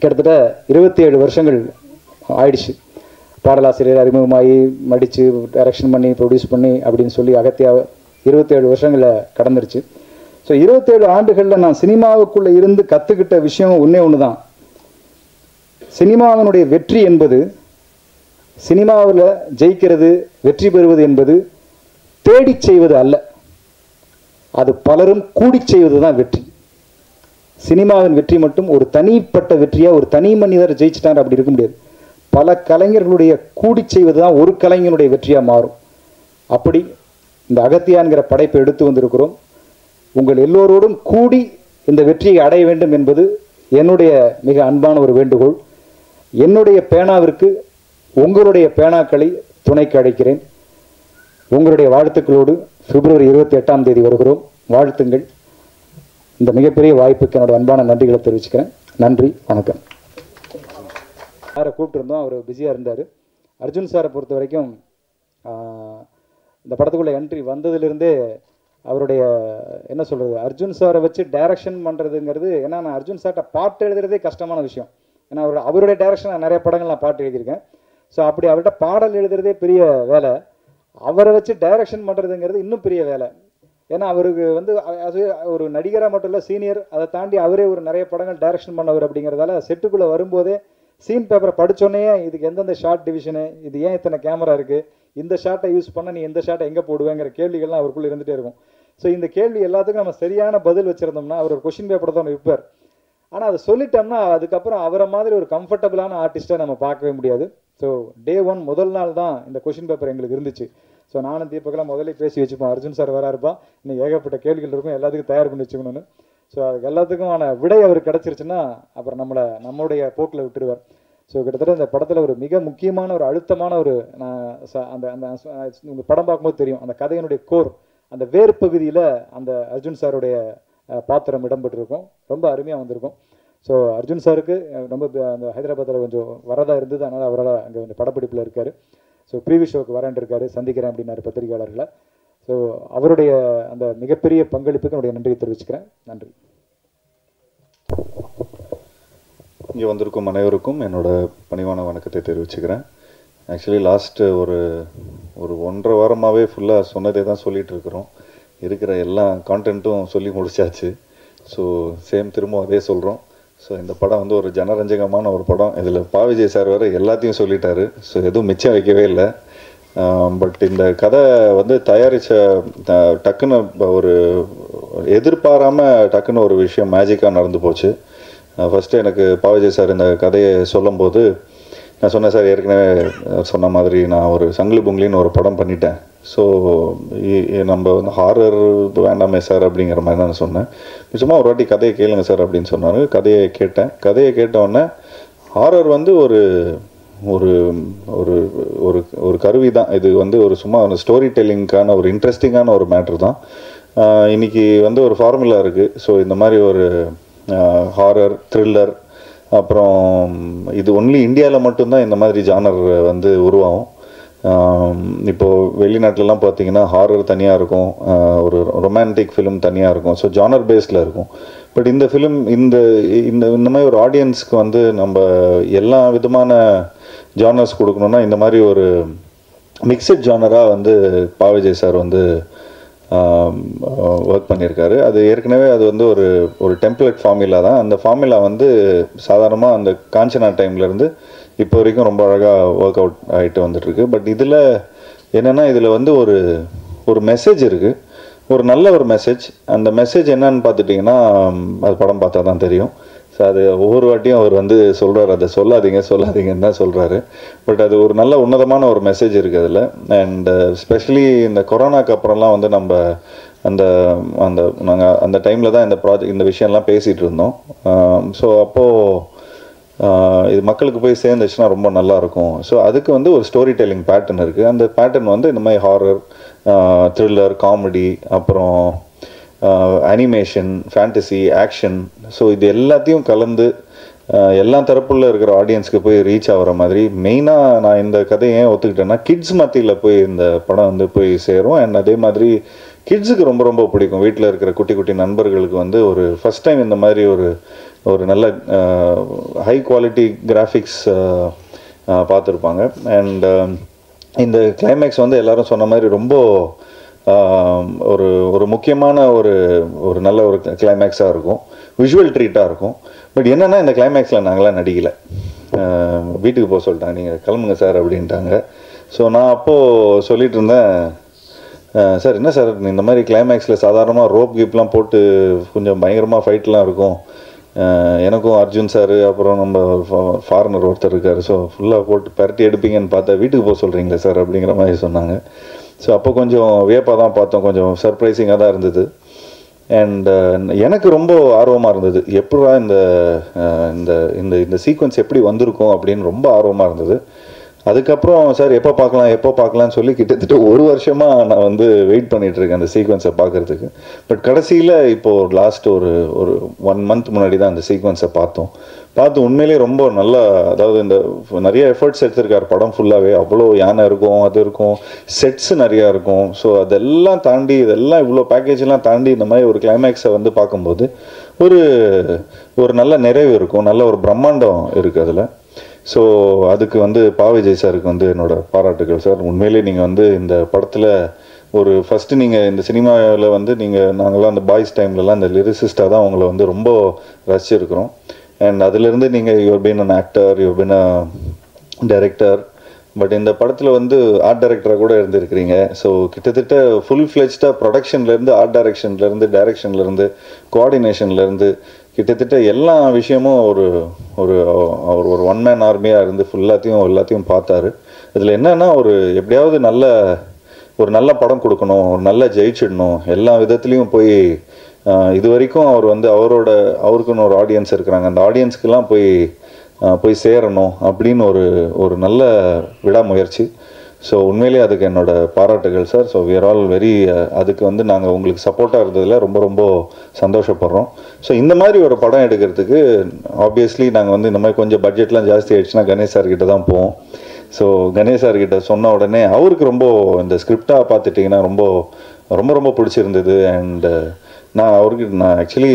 கிட்டத்தட்ட 27 வருஷங்கள் ஆயிடுச்சு. பாடலாசிரியர் அறிமுகமாகி, நடித்து, டைரக்ஷன் பண்ணி, ப்ரொடியூஸ் பண்ணி அப்படின்னு சொல்லி அகத்தியா 27 வருஷங்களில் கடந்துருச்சு. ஸோ 27 ஆண்டுகளில் நான் சினிமாவுக்குள்ளே இருந்து கற்றுக்கிட்ட விஷயம் ஒன்று தான். சினிமாவினுடைய வெற்றி என்பது, சினிமாவில் ஜெயிக்கிறது, வெற்றி பெறுவது என்பது தேடி செய்வது அல்ல, அது பலரும் கூடி செய்வது தான் வெற்றி. சினிமாவின் வெற்றி மட்டும் ஒரு தனிப்பட்ட வெற்றியாக ஒரு தனி மனிதர் ஜெயிச்சிட்டார் அப்படி இருக்க முடியாது. பல கலைஞர்களுடைய கூடி செய்வது தான் ஒரு கலைஞனுடைய வெற்றியாக மாறும். அப்படி இந்த அகத்தியான்கிற படைப்பை எடுத்து வந்திருக்கிறோம். உங்கள் எல்லோரோடும் கூடி இந்த வெற்றியை அடைய வேண்டும் என்பது என்னுடைய மிக அன்பான ஒரு வேண்டுகோள். என்னுடைய பேனாவிற்கு உங்களுடைய பேனாக்களை துணைக்கு அழைக்கிறேன். உங்களுடைய வாழ்த்துக்களோடு பிப்ரவரி 28ஆம் தேதி வருகிறோம். வாழ்த்துங்கள். இந்த மிகப்பெரிய வாய்ப்புக்கு என்னோட அன்பான நன்றிகளை தெரிவிச்சுக்கிறேன். நன்றி, வணக்கம். சாரை கூப்பிட்டுருந்தோம், அவர் பிஸியாக இருந்தார். அர்ஜுன் சாரை பொறுத்த வரைக்கும் இந்த படத்துக்குள்ளே என்ட்ரி வந்ததுலேருந்தே அவருடைய என்ன சொல்கிறது, அர்ஜுன் சாரை வச்சு டைரக்ஷன் பண்ணுறதுங்கிறது, ஏன்னா நான் அர்ஜுன் சார்கிட்ட பாட்டு எழுதுறதே கஷ்டமான விஷயம். ஏன்னா அவருடைய டைரக்ஷன் நான் நிறைய படங்கள் நான் பாட்டு எழுதியிருக்கேன். ஸோ அப்படி அவர்கிட்ட பாடல் எழுதுறதே பெரிய வேலை, அவரை வச்சு டைரக்ஷன் பண்ணுறதுங்கிறது இன்னும் பெரிய வேலை. ஏன்னா அவருக்கு வந்து அது ஒரு நடிகராக மட்டும் இல்லை, சீனியர், அதை தாண்டி அவரே ஒரு நிறைய படங்கள் டைரக்ஷன் பண்ணவர் அப்படிங்கிறதால செட்டுக்குள்ளே வரும்போதே சீன் பேப்பரை படித்தோடனே இதுக்கு எந்தெந்த ஷார்ட் டிவிஷனு, இது ஏன் இத்தனை கேமரா இருக்குது, இந்த ஷார்ட்டை யூஸ் பண்ணால் நீ எந்த ஷார்ட்டை எங்கே போடுவேங்கிற கேள்விகள்லாம் அவருக்குள்ளே இருந்துகிட்டே இருக்கும். ஸோ இந்த கேள்வி எல்லாத்துக்கும் நம்ம சரியான பதில் வச்சுருந்தோம்னா அவர் ஒரு கொஷின் பேப்பர் தான் விற்பார். ஆனால் அதை சொல்லிட்டோம்னா அதுக்கப்புறம் அவரை மாதிரி ஒரு கம்ஃபர்டபுளான ஆர்டிஸ்ட்டை நம்ம பார்க்கவே முடியாது. ஸோ டே 1 முதல் நாள் தான் இந்த கொஷின் பேப்பர் எங்களுக்கு இருந்துச்சு. ஸோ நானும் தீபக்கெல்லாம் முதல்ல பேசி வச்சுப்போம், அர்ஜுன் சார் வரா இருப்பான், இன்னும் ஏகப்பட்ட கேள்விகள் இருக்கும், எல்லாத்துக்கும் தயார் பண்ணி வச்சுக்கணும்னு. ஸோ அதுக்கு எல்லாத்துக்குமான விடை அவருக்கு கிடச்சிருச்சுன்னா அப்புறம் நம்மளுடைய போக்கில் விட்டுருவார். ஸோ கிட்டத்தட்ட இந்த படத்தில் ஒரு மிக முக்கியமான ஒரு அழுத்தமான ஒரு அந்த அந்த உங்கள் படம் பார்க்கும்போது தெரியும், அந்த கதையினுடைய கோர், அந்த வேர் பகுதியில் அந்த அர்ஜுன் சாருடைய பாத்திரம் இடம்பெற்றிருக்கும். ரொம்ப அருமையாக வந்திருக்கும். ஸோ அர்ஜுன் சாருக்கு ரொம்ப அந்த ஹைதராபாத்தில் கொஞ்சம் வரதா இருந்தது, அதனால் அவரால் அங்கே கொஞ்சம் படப்பிடிப்பில் இருக்கார். ஸோ ப்ரீவி ஷோக்கு வரேன் இருக்காரு, சந்திக்கிறேன் அப்படின்னாரு பத்திரிகையாளர்களை. ஸோ அவருடைய அந்த மிகப்பெரிய பங்களிப்புக்கு என்னுடைய நன்றியை தெரிவிச்சுக்கிறேன். நன்றி. இங்கே வந்திருக்கும் அனைவருக்கும் என்னோட பணிவான வணக்கத்தை தெரிவிச்சுக்கிறேன். ஆக்சுவலி லாஸ்ட்டு ஒரு 1.5 வாரமாகவே ஃபுல்லாக சொன்னதே தான் சொல்லிகிட்டு இருக்கிறோம். இருக்கிற எல்லா கான்டென்ட்டும் சொல்லி முடிச்சாச்சு. ஸோ சேம் திரும்ப அதே சொல்கிறோம். ஸோ இந்த படம் வந்து ஒரு ஜனரஞ்சகமான ஒரு படம். இதில் பாவிஜய் சார் வேறு எல்லாத்தையும் சொல்லிட்டாரு. ஸோ எதுவும் மிச்சம் வைக்கவே இல்லை. பட் இந்த கதை வந்து தயாரித்த டக்குன்னு ஒரு எதிர்பாராமல் டக்குன்னு ஒரு விஷயம் மேஜிக்காக நடந்து போச்சு. ஃபஸ்ட்டு எனக்கு பாவிஜய் சார் இந்த கதையை சொல்லும்போது நான் சொன்னேன், சார் ஏற்கனவே சொன்ன மாதிரி நான் ஒரு சங்கிலி பொங்கிலின்னு ஒரு படம் பண்ணிட்டேன். ஸோ நம்ம வந்து ஹாரர் வேண்டாமே சார் அப்படிங்கிற மாதிரி தான் நான் சொன்னேன். நிச்சயமாக ஒரு வாட்டி கதையை கேளுங்க சார் அப்படின்னு சொன்னார். கதையை கேட்டேன். கதையை கேட்டவுடனே ஹாரர் வந்து ஒரு ஒரு ஒரு ஒரு ஒரு கருவி தான். இது வந்து ஒரு சும்மா ஒரு ஸ்டோரி டெல்லிங்க்கான ஒரு இன்ட்ரெஸ்டிங்கான ஒரு மேட்ரு தான். இன்றைக்கி வந்து ஒரு ஃபார்முலா இருக்குது. ஸோ இந்த மாதிரி ஒரு ஹாரர், த்ரில்லர், அப்புறம் இது ஒன்லி இந்தியாவில் மட்டும்தான் இந்த மாதிரி ஜானர் வந்து உருவாகும். இப்போது வெளிநாட்டிலலாம் பார்த்தீங்கன்னா ஹாரர் தனியாக இருக்கும், ஒரு ரொமான்டிக் ஃபிலிம் தனியாக இருக்கும். ஸோ ஜானர் பேஸில் இருக்கும். பட் இந்த ஃபிலிம் இந்த இந்த மாதிரி ஒரு ஆடியன்ஸ்க்கு வந்து நம்ம எல்லா விதமான ஜானர்ஸ் கொடுக்கணுன்னா இந்த மாதிரி ஒரு மிக்சட் ஜானராக வந்து பாவிஜய் சார் வந்து ஒர்க் பண்ணியிருக்காரு. அது ஏற்கனவே அது வந்து ஒரு டெம்ப்ளேட் ஃபார்முலா தான். அந்த ஃபார்முலா வந்து சாதாரணமாக அந்த காஞ்சனா டைம்லேருந்து இப்போ வரைக்கும் ரொம்ப அழகாக ஒர்க் அவுட் ஆகிட்டு வந்துட்டுருக்கு. பட் இதில் என்னென்னா இதில் வந்து ஒரு மெசேஜ் இருக்குது, ஒரு நல்ல ஒரு மெசேஜ். அந்த மெசேஜ் என்னன்னு பார்த்துட்டிங்கன்னா அது படம் பார்த்தா தான் தெரியும். ஸோ அது ஒவ்வொரு வாட்டியும் அவர் வந்து சொல்கிறார், அதை சொல்லாதீங்கன்னு தான் சொல்கிறாரு. பட் அது ஒரு நல்ல உன்னதமான ஒரு மெசேஜ் இருக்குது அதில். அண்ட் ஸ்பெஷலி இந்த கொரோனாக்கு அப்புறம்லாம் வந்து நம்ம நாங்கள் அந்த டைமில் தான் இந்த விஷயம்லாம் பேசிகிட்டு இருந்தோம். ஸோ அப்போது இது மக்களுக்கு போய் சேர்ந்துச்சுன்னா ரொம்ப நல்லாயிருக்கும். ஸோ அதுக்கு வந்து ஒரு ஸ்டோரி டெல்லிங் பேட்டர்ன் இருக்குது. அந்த பேட்டர்ன் வந்து இந்த மாதிரி ஹாரர், த்ரில்லர், காமெடி, அப்புறம் அனிமேஷன், ஃபேண்டசி, ஆக்ஷன், ஸோ இது எல்லாத்தையும் கலந்து எல்லா தரப்புள்ள இருக்கிற ஆடியன்ஸ்க்கு போய் ரீச் ஆகிற மாதிரி மெயினாக நான் இந்த கதையை ஏன் ஒத்துக்கிட்டேன்னா கிட்ஸ் மத்தியில் போய் இந்த படம் வந்து போய் சேரும். அண்ட் அதே மாதிரி கிட்ஸுக்கு ரொம்ப ரொம்ப பிடிக்கும். வீட்டில் இருக்கிற குட்டி குட்டி நண்பர்களுக்கு வந்து ஒரு ஃபஸ்ட் டைம் இந்த மாதிரி ஒரு நல்ல ஹை குவாலிட்டி கிராஃபிக்ஸ் பார்த்துருப்பாங்க. அண்ட் இந்த கிளைமேக்ஸ் வந்து எல்லோரும் சொன்ன மாதிரி ரொம்ப ஒரு முக்கியமான ஒரு நல்ல ஒரு கிளைமேக்ஸாக இருக்கும், விஷுவல் ட்ரீட்டாக இருக்கும். பட் என்னென்னா இந்த கிளைமேக்ஸில் நாங்களாம் நடிக்கலை. வீட்டுக்கு போக சொல்லிட்டாங்க, நீங்கள் கிளம்புங்க சார் அப்படின்ட்டாங்க. ஸோ நான் அப்போது சொல்லிகிட்டு இருந்தேன், சார் என்ன சார் இந்த மாதிரி கிளைமேக்ஸில் சாதாரணமாக ரோப் கீப்லாம் போட்டு கொஞ்சம் பயங்கரமாக ஃபைட்லாம் இருக்கும், எனக்கும் அர்ஜுன் சார் அப்புறம் நம்ம ஃபாரினர் ஒருத்தர் இருக்கார், ஸோ ஃபுல்லாக போட்டு பரட்டி எடுப்பீங்கன்னு பார்த்தா வீட்டுக்கு போக சொல்கிறீங்களே சார் அப்படிங்கிற மாதிரி சொன்னாங்க. ஸோ அப்போ கொஞ்சம் வியப்பாக தான் பார்த்தோம், கொஞ்சம் சர்ப்ரைசிங்காக தான் இருந்தது. அண்ட் எனக்கு ரொம்ப ஆர்வமாக இருந்தது, எப்படா இந்த சீக்வன்ஸ் எப்படி வந்திருக்கும் அப்படின்னு ரொம்ப ஆர்வமாக இருந்தது. அதுக்கப்புறம் சார் எப்போ பார்க்கலான்னு சொல்லி கிட்டத்தட்ட 1 வருஷமாக நான் வந்து வெயிட் பண்ணிகிட்ருக்கேன் அந்த சீக்வன்ஸை பார்க்குறதுக்கு. பட் கடைசியில் இப்போது லாஸ்ட் ஒரு 1 மந்த் முன்னாடி தான் அந்த சீக்வன்ஸை பார்த்து உண்மையிலே ரொம்ப நல்லா, அதாவது இந்த நிறைய எஃபர்ட்ஸ் எடுத்திருக்கார் படம் ஃபுல்லாகவே. அவ்வளோ யானை இருக்கும், அது இருக்கும், செட்ஸ் நிறையா இருக்கும். ஸோ அதெல்லாம் தாண்டி இதெல்லாம் இவ்வளோ பேக்கேஜெலாம் தாண்டி இந்த மாதிரி ஒரு கிளைமேக்ஸை வந்து பார்க்கும்போது ஒரு நல்ல நிறைவு இருக்கும், நல்ல ஒரு பிரம்மாண்டம் இருக்குது அதில். ஸோ அதுக்கு வந்து பாவிஜய் சாருக்கு வந்து என்னோடய பாராட்டுகள் சார். உண்மையிலே நீங்கள் வந்து இந்த படத்தில் ஃபஸ்ட்டு நீங்கள் இந்த சினிமாவில் வந்து நாங்களாம் அந்த பாய்ஸ் டைம்லலாம் இந்த லிரிசிஸ்டாக தான் உங்களை வந்து ரொம்ப ரசிச்சிருக்கிறோம். அண்ட் அதுலேருந்து நீங்கள் you been an actor, you been a director, but இந்த படத்தில் வந்து ஆர்ட் டைரக்டராக கூட இருந்திருக்கிறீங்க. ஸோ கிட்டத்தட்ட ஃபுல் ஃப்ளெஜ்டாக ப்ரொடக்ஷன்லேருந்து ஆர்ட் டைரக்ஷன்லேருந்து கோஆர்டினேஷன்லேருந்து கிட்டத்தட்ட எல்லா விஷயமும் ஒரு ஒரு அவர் ஒரு ஒன் மேன் ஆர்மியாக இருந்து எல்லாத்தையும் பார்த்தாரு. இதில் என்னென்னா எப்படியாவது ஒரு நல்ல படம் கொடுக்கணும், ஒரு நல்ல ஜெயிச்சிடணும், எல்லா விதத்துலேயும் போய் இது வரைக்கும் அவர் வந்து அவருக்குன்னு ஒரு ஆடியன்ஸ் இருக்கிறாங்க, அந்த ஆடியன்ஸ்க்கெல்லாம் போய் சேரணும் அப்படின்னு ஒரு நல்ல விடாமுயற்சி. ஸோ உண்மையிலே அதுக்கு என்னோட பாராட்டுகள் sir. So we are all very அதுக்கு வந்து நாங்கள் உங்களுக்கு சப்போர்ட்டாக இருந்ததில் ரொம்ப ரொம்ப சந்தோஷப்படுறோம். ஸோ இந்த மாதிரி ஒரு படம் எடுக்கிறதுக்கு ஆப்வியஸ்லி நாங்கள் வந்து இந்த மாதிரி கொஞ்சம் பட்ஜெட்லாம் ஜாஸ்தி ஆகிடுச்சுன்னா கணேஷ் சார்கிட்ட தான் போவோம். ஸோ கணேஷ் சார்கிட்ட சொன்ன உடனே அவருக்கு ரொம்ப இந்த ஸ்கிரிப்டாக பார்த்துட்டிங்கன்னா ரொம்ப ரொம்ப ரொம்ப பிடிச்சிருந்தது. அண்ட் நான் ஆக்சுவலி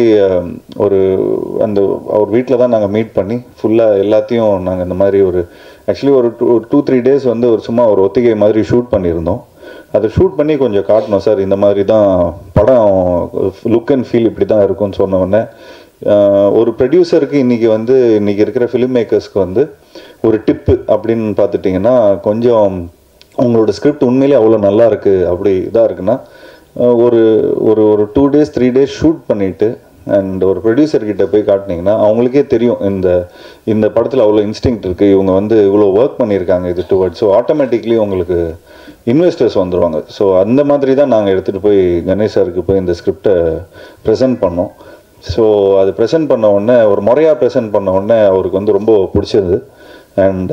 அவர் வீட்டில் தான் நாங்கள் மீட் பண்ணி ஃபுல்லாக எல்லாத்தையும் நாங்கள் இந்த மாதிரி ஆக்சுவலி ஒரு 2-3 days வந்து சும்மா ஒரு ஒத்திகை மாதிரி ஷூட் பண்ணியிருந்தோம். அதை ஷூட் பண்ணி கொஞ்சம் காட்டணும் சார், இந்த மாதிரி தான் படம் லுக் அண்ட் ஃபீல் இப்படி தான் இருக்கும்னு சொன்ன உடனே ஒரு ப்ரொடியூசருக்கு இன்றைக்கி இருக்கிற ஃபிலிம் மேக்கர்ஸ்க்கு வந்து ஒரு டிப்பு அப்படின்னு பார்த்துட்டிங்கன்னா, கொஞ்சம் உங்களோட ஸ்கிரிப்ட் உண்மையிலே அவ்வளோ நல்லா இருக்குது அப்படி இதாக இருக்குன்னா ஒரு 2 days 3 days ஷூட் பண்ணிவிட்டு அண்ட் ஒரு ப்ரொடியூசர்கிட்ட போய் காட்டினீங்கன்னா அவங்களுக்கே தெரியும் இந்த படத்தில் அவ்வளோ இன்ஸ்டிங்க்ட் இருக்குது, இவங்க வந்து இவ்வளோ ஒர்க் பண்ணியிருக்காங்க இது டுவர்ட்ஸ். ஸோ ஆட்டோமேட்டிக்லி உங்களுக்கு இன்வெஸ்டர்ஸ் வந்துடுவாங்க. ஸோ அந்த மாதிரி தான் நாங்கள் எடுத்துகிட்டு போய் கணேஷ் சாருக்கு போய் இந்த ஸ்கிரிப்டை ப்ரெசென்ட் பண்ணோம். ஸோ அது ப்ரெசென்ட் பண்ண உடனே ஒரு முறையாக ப்ரெசென்ட் பண்ண உடனே அவருக்கு வந்து ரொம்ப பிடிச்சது. அண்ட்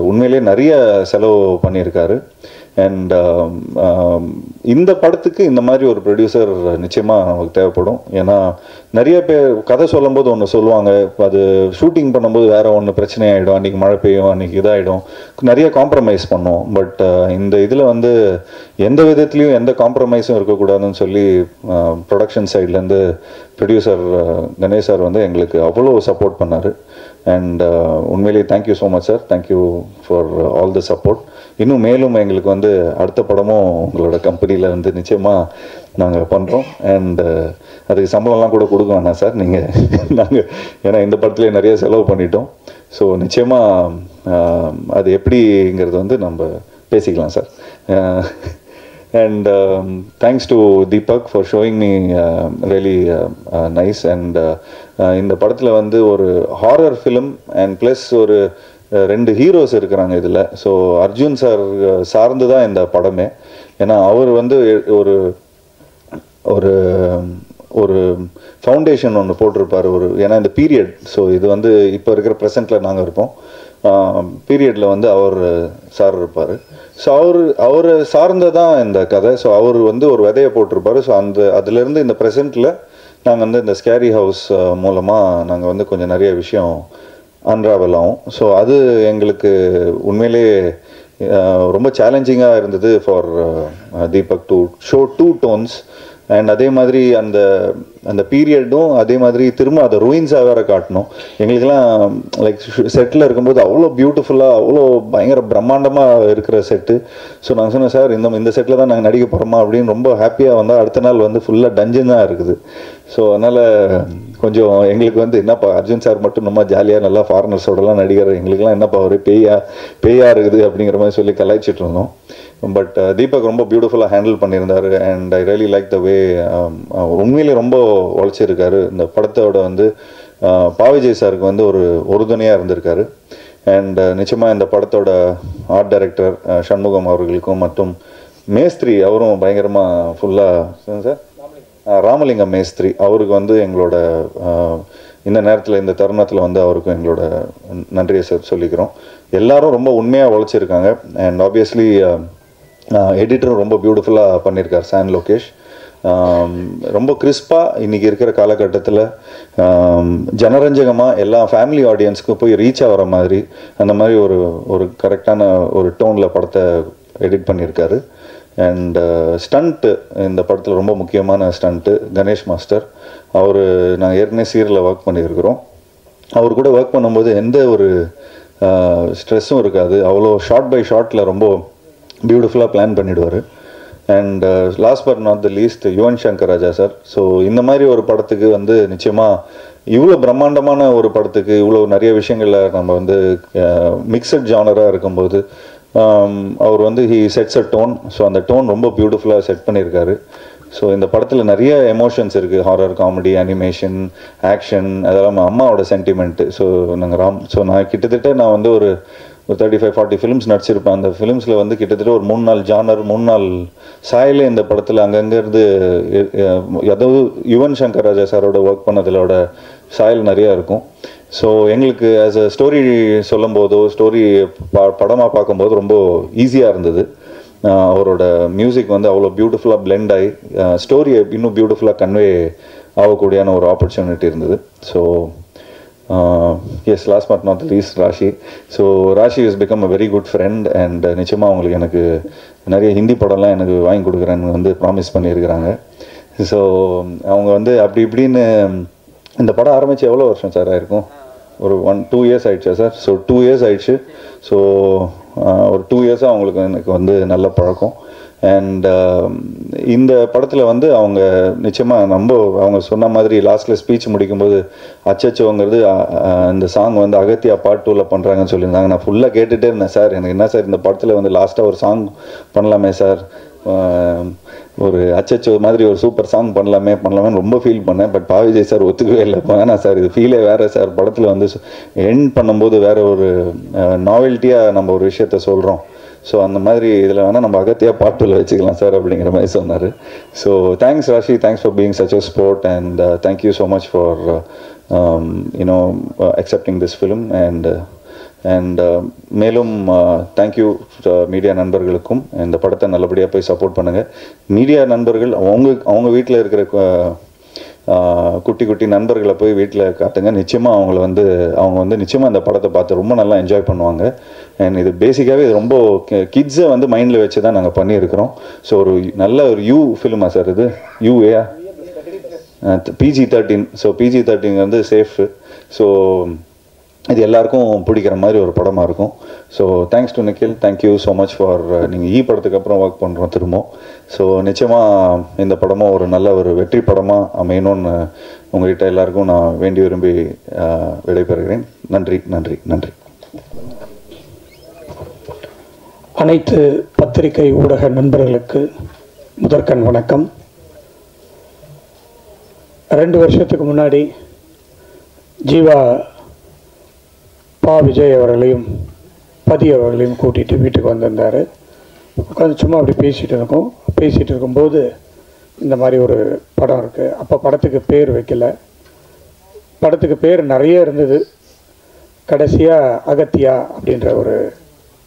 உண்மையிலே நிறைய செலவு பண்ணியிருக்காரு. அண்ட் இந்த படத்துக்கு இந்த மாதிரி ஒரு ப்ரொடியூசர் நிச்சயமாக நமக்கு தேவைப்படும். ஏன்னா நிறைய பேர் கதை சொல்லும்போது ஒன்று சொல்லுவாங்க, அது ஷூட்டிங் பண்ணும்போது வேறு ஒன்று பிரச்சனை ஆகிடும், அன்றைக்கி மழை பெய்யும், அன்றைக்கி இதாகிடும், நிறைய காம்ப்ரமைஸ் பண்ணோம். பட் இந்த இதில் வந்து எந்த விதத்துலேயும் எந்த காம்ப்ரமைஸும் இருக்கக்கூடாதுன்னு சொல்லி ப்ரொடக்ஷன் சைட்லேருந்து ப்ரொடியூசர் கணேஷ் சார் வந்து எங்களுக்கு அவ்வளோ சப்போர்ட் பண்ணார். அண்ட் உண்மையிலேயே thank you so much sir, thank you for all the support. இன்னும் மேலும் எங்களுக்கு வந்து அடுத்த படமும் உங்களோட கம்பெனியில் வந்து நிச்சயமாக நாங்கள் பண்ணுறோம். அண்ட் அதுக்கு சம்பளம்லாம் கூட கொடுக்க வேணாம் சார் நாங்கள் ஏன்னா இந்த படத்துலேயே நிறைய செலவு பண்ணிட்டோம். ஸோ நிச்சயமாக அது எப்படிங்கிறது வந்து நம்ம பேசிக்கலாம் sir. And thanks to Deepak for showing me really nice. And இந்த படத்தில் வந்து ஒரு ஹாரர் ஃபிலிம் அண்ட் ப்ளஸ் ஒரு 2 ஹீரோஸ் இருக்கிறாங்க இதில். ஸோ அர்ஜுன் சார் சார்ந்து தான் இந்த படமே. ஏன்னா அவர் வந்து ஒரு ஒரு ஃபவுண்டேஷன் ஒன்று போட்டிருப்பார் ஏன்னா இந்த பீரியட். ஸோ இது வந்து இப்போ இருக்கிற ப்ரெசென்ட்டில் நாங்கள் இருப்போம், பீரியடில் வந்து அவர் சார் இருப்பார். ஸோ அவர் சார்ந்ததான் இந்த கதை. ஸோ அவர் வந்து ஒரு விதையை போட்டிருப்பார். ஸோ அதுலேருந்து இந்த ப்ரெசென்ட்டில் நாங்கள் வந்து இந்த ஸ்கேரி ஹவுஸ் மூலமாக நாங்கள் வந்து கொஞ்சம் நிறைய விஷயம் அன்ராவல் ஆகும். ஸோ அது எங்களுக்கு உண்மையிலே ரொம்ப சேலஞ்சிங்காக இருந்தது for Deepak to show 2 tones. And அதே மாதிரி அந்த பீரியடும் அதே மாதிரி திரும்ப அதை ரூயின்ஸாக வேறு காட்டணும். எங்களுக்கெல்லாம் லைக் செட்டில் இருக்கும்போது அவ்வளோ பியூட்டிஃபுல்லாக அவ்வளோ பயங்கர பிரம்மாண்டமாக இருக்கிற செட்டு. ஸோ நாங்கள் சொன்னோம் சார் இந்த செட்டில் தான் நாங்கள் நடிக்க போகிறோமா அப்படின்னு ரொம்ப ஹாப்பியாக வந்தால் அடுத்த நாள் வந்து ஃபுல்லாக டஞ்சன் தான் இருக்குது. ஸோ அதனால் கொஞ்சம் எங்களுக்கு வந்து என்னப்பா அர்ஜுன் சார் மட்டும் நம்ம ஜாலியாக நல்லா ஃபாரினர்ஸோடலாம் நடிகர், எங்களுக்கெல்லாம் என்னப்பா ஒரு பேயா இருக்குது அப்படிங்கிற மாதிரி சொல்லி கலாய்ச்சிட்டு இருந்தோம். பட் தீபக் ரொம்ப பியூட்டிஃபுல்லாக ஹேண்டில் பண்ணியிருந்தார். And I really like the way உண்மையிலே ரொம்ப உழைச்சிருக்காரு. இந்த படத்தோட வந்து பாவிஜய் சாருக்கு வந்து ஒரு உறுதுணையாக இருந்திருக்காரு. அண்ட் நிச்சயமாக இந்த படத்தோட ஆர்ட் டைரக்டர் சண்முகம் அவர்களுக்கும் மற்றும் மேஸ்திரி அவரும் பயங்கரமாக ஃபுல்லாக சார் ராமலிங்கம் மேஸ்திரி அவருக்கு வந்து எங்களோட இந்த நேரத்தில் இந்த தருணத்தில் வந்து அவருக்கும் எங்களோட நன்றியை சொல்லிக்கிறோம். எல்லாரும் ரொம்ப உண்மையாக உழைச்சிருக்காங்க. அண்ட் ஆப்வியஸ்லி எடிட்டரும் ரொம்ப பியூட்டிஃபுல்லாக பண்ணியிருக்கார் சான் லோகேஷ். ரொம்ப கிறிஸ்பாக இன்றைக்கி இருக்கிற காலகட்டத்தில் ஜனரஞ்சகமாக எல்லா ஃபேமிலி ஆடியன்ஸுக்கும் போய் ரீச் ஆகிற மாதிரி அந்த மாதிரி ஒரு கரெக்டான ஒரு டோனில் படத்தை எடிட் பண்ணியிருக்காரு. அண்ட் ஸ்டண்ட்டு இந்த படத்தில் ரொம்ப முக்கியமான ஸ்டண்ட்டு கணேஷ் மாஸ்டர். நாங்கள் ஏற்கனவே சீரியலில் ஒர்க் பண்ணியிருக்கிறோம். அவர் கூட ஒர்க் பண்ணும்போது எந்த ஒரு ஸ்ட்ரெஸ்ஸும் இருக்காது. அவ்வளோ ஷார்ட் பை ஷார்ட்டில் ரொம்ப பியூட்டிஃபுல்லாக பிளான் பண்ணிவிடுவார். And last but not the least Yuvan Shankar Raja sir. So இந்த மாதிரி ஒரு படத்துக்கு வந்து நிச்சயமாக இவ்வளோ பிரம்மாண்டமான ஒரு படத்துக்கு இவ்வளோ நிறைய விஷயங்களில் நம்ம வந்து மிக்சட் ஜானராக இருக்கும்போது அவர் வந்து he sets a tone. So அந்த டோன் ரொம்ப பியூட்டிஃபுல்லாக செட் பண்ணியிருக்காரு. ஸோ இந்த படத்தில் நிறைய எமோஷன்ஸ் இருக்குது, ஹாரர், காமெடி, அனிமேஷன், ஆக்ஷன், அதெல்லாம் அம்மாவோட சென்டிமெண்ட்டு. ஸோ நான் கிட்டத்தட்ட நான் வந்து ஒரு 35-40 ஃபிலிம்ஸ் நடிச்சிருப்பேன். அந்த ஃபிலிம்ஸில் வந்து கிட்டத்தட்ட ஒரு 3-4 ஜானர், 3-4 சாயலே இந்த படத்தில் அங்கங்கேருந்து அதாவது யுவன் சங்கர் ராஜா சாரோட ஒர்க் பண்ணதிலோட சாயல் நிறையா இருக்கும். ஸோ எங்களுக்கு ஆஸ் அ ஸ்டோரி சொல்லும் போதோ ஸ்டோரி படமாக பார்க்கும்போது ரொம்ப ஈஸியாக இருந்தது. அவரோட மியூசிக் வந்து அவ்வளோ பியூட்டிஃபுல்லாக பிளெண்ட் ஆகி ஸ்டோரியை இன்னும் பியூட்டிஃபுல்லாக கன்வே ஆகக்கூடியான ஒரு ஆப்பர்ச்சுனிட்டி இருந்தது. So yes, last but not least Rashi. So Rashi is become a very good friend and நிச்சயமாக அவங்களுக்கு எனக்கு நிறைய ஹிந்தி படம்லாம் எனக்கு வாங்கி கொடுக்குறேன்னு வந்து ப்ராமிஸ் பண்ணியிருக்கிறாங்க. ஸோ அவங்க வந்து அப்படி இப்படின்னு இந்த படம் ஆரம்பித்து எவ்வளோ வருஷம் சார் ஆயிருக்கும்? ஒரு 1-2 இயர்ஸ் ஆயிடுச்சா சார்? ஸோ 2 இயர்ஸ் ஆயிடுச்சு. ஸோ ஒரு 2 இயர்ஸாக அவங்களுக்கு எனக்கு வந்து நல்ல பழக்கம். அண்ட் இந்த படத்தில் வந்து அவங்க நிச்சயமாக அவங்க சொன்ன மாதிரி லாஸ்ட்டில் ஸ்பீச் முடிக்கும்போது அச்சச்சோங்கிறது இந்த சாங் வந்து அகத்தியா பார்ட் 2ல் பண்ணுறாங்கன்னு சொல்லியிருந்தாங்க. நான் ஃபுல்லாக கேட்டுகிட்டே இருந்தேன், சார் எனக்கு என்ன சார் இந்த படத்தில் வந்து லாஸ்ட்டாக ஒரு சாங் பண்ணலாமே சார், ஒரு அச்சச்சோ மாதிரி ஒரு சூப்பர் சாங் பண்ணலாமேன்னு ரொம்ப ஃபீல் பண்ணேன். பட் பாவிஜய் சார் ஒத்துக்கவே இல்லை. வேணாம் சார், இது ஃபீலே வேறு சார், படத்தில் வந்து எண்ட் பண்ணும்போது வேறு ஒரு நாவல்ட்டியாக நம்ம ஒரு விஷயத்த சொல்கிறோம். ஸோ அந்த மாதிரி இதில் வேணால் நம்ம அகத்தியா பாட்டில் வச்சுக்கலாம் சார் அப்படிங்கிற மாதிரி சொன்னார். So thanks Raashi, thanks for being such a sport and thank you so much for you know accepting this film. And மேலும் தேங்க்யூ மீடியா நண்பர்களுக்கும். இந்த படத்தை நல்லபடியாக போய் சப்போர்ட் பண்ணுங்கள். மீடியா நண்பர்கள் அவங்க வீட்டில் இருக்கிற குட்டி குட்டி நண்பர்களை போய் வீட்டில் காட்டுங்க. நிச்சயமாக அவங்க வந்து நிச்சயமாக இந்த படத்தை பார்த்து ரொம்ப நல்லா என்ஜாய் பண்ணுவாங்க. அண்ட் இது பேசிக்காகவே இது ரொம்ப கிட்ஸை வந்து மைண்டில் வச்சு தான் நாங்கள் பண்ணியிருக்கிறோம். ஸோ ஒரு நல்ல ஒரு யூ ஃபிலிமா சார் இது? யூஏயா? PG-13. ஸோ PG-13 வந்து சேஃப். ஸோ இது எல்லாருக்கும் பிடிக்கிற மாதிரி ஒரு படமாக இருக்கும். So thanks to Nikhil, thank you so much for நீங்கள் படத்துக்கு அப்புறம் ஒர்க் பண்ணுறோம் திரும்ப. ஸோ நிச்சயமாக இந்த படமும் ஒரு நல்ல ஒரு வெற்றி படமாக அமையணும்னு உங்கள்கிட்ட எல்லாருக்கும் நான் வேண்டி விரும்பி விடைபெறுகிறேன். நன்றி நன்றி நன்றி. அனைத்து பத்திரிகை ஊடக நண்பர்களுக்கு முதற்கண் வணக்கம். 2 வருஷத்துக்கு முன்னாடி ஜீவா விஜய் அவர்களையும் பதி அவர்களையும் கூட்டிகிட்டு வீட்டுக்கு வந்திருந்தார். உட்காந்து சும்மா அப்படி பேசிகிட்டு இருக்கும்போது இந்த மாதிரி ஒரு படம் இருக்குது. அப்போ படத்துக்கு பேர் வைக்கல, படத்துக்கு பேர் நிறைய இருந்தது. கடைசியாக அகத்தியா அப்படின்ற ஒரு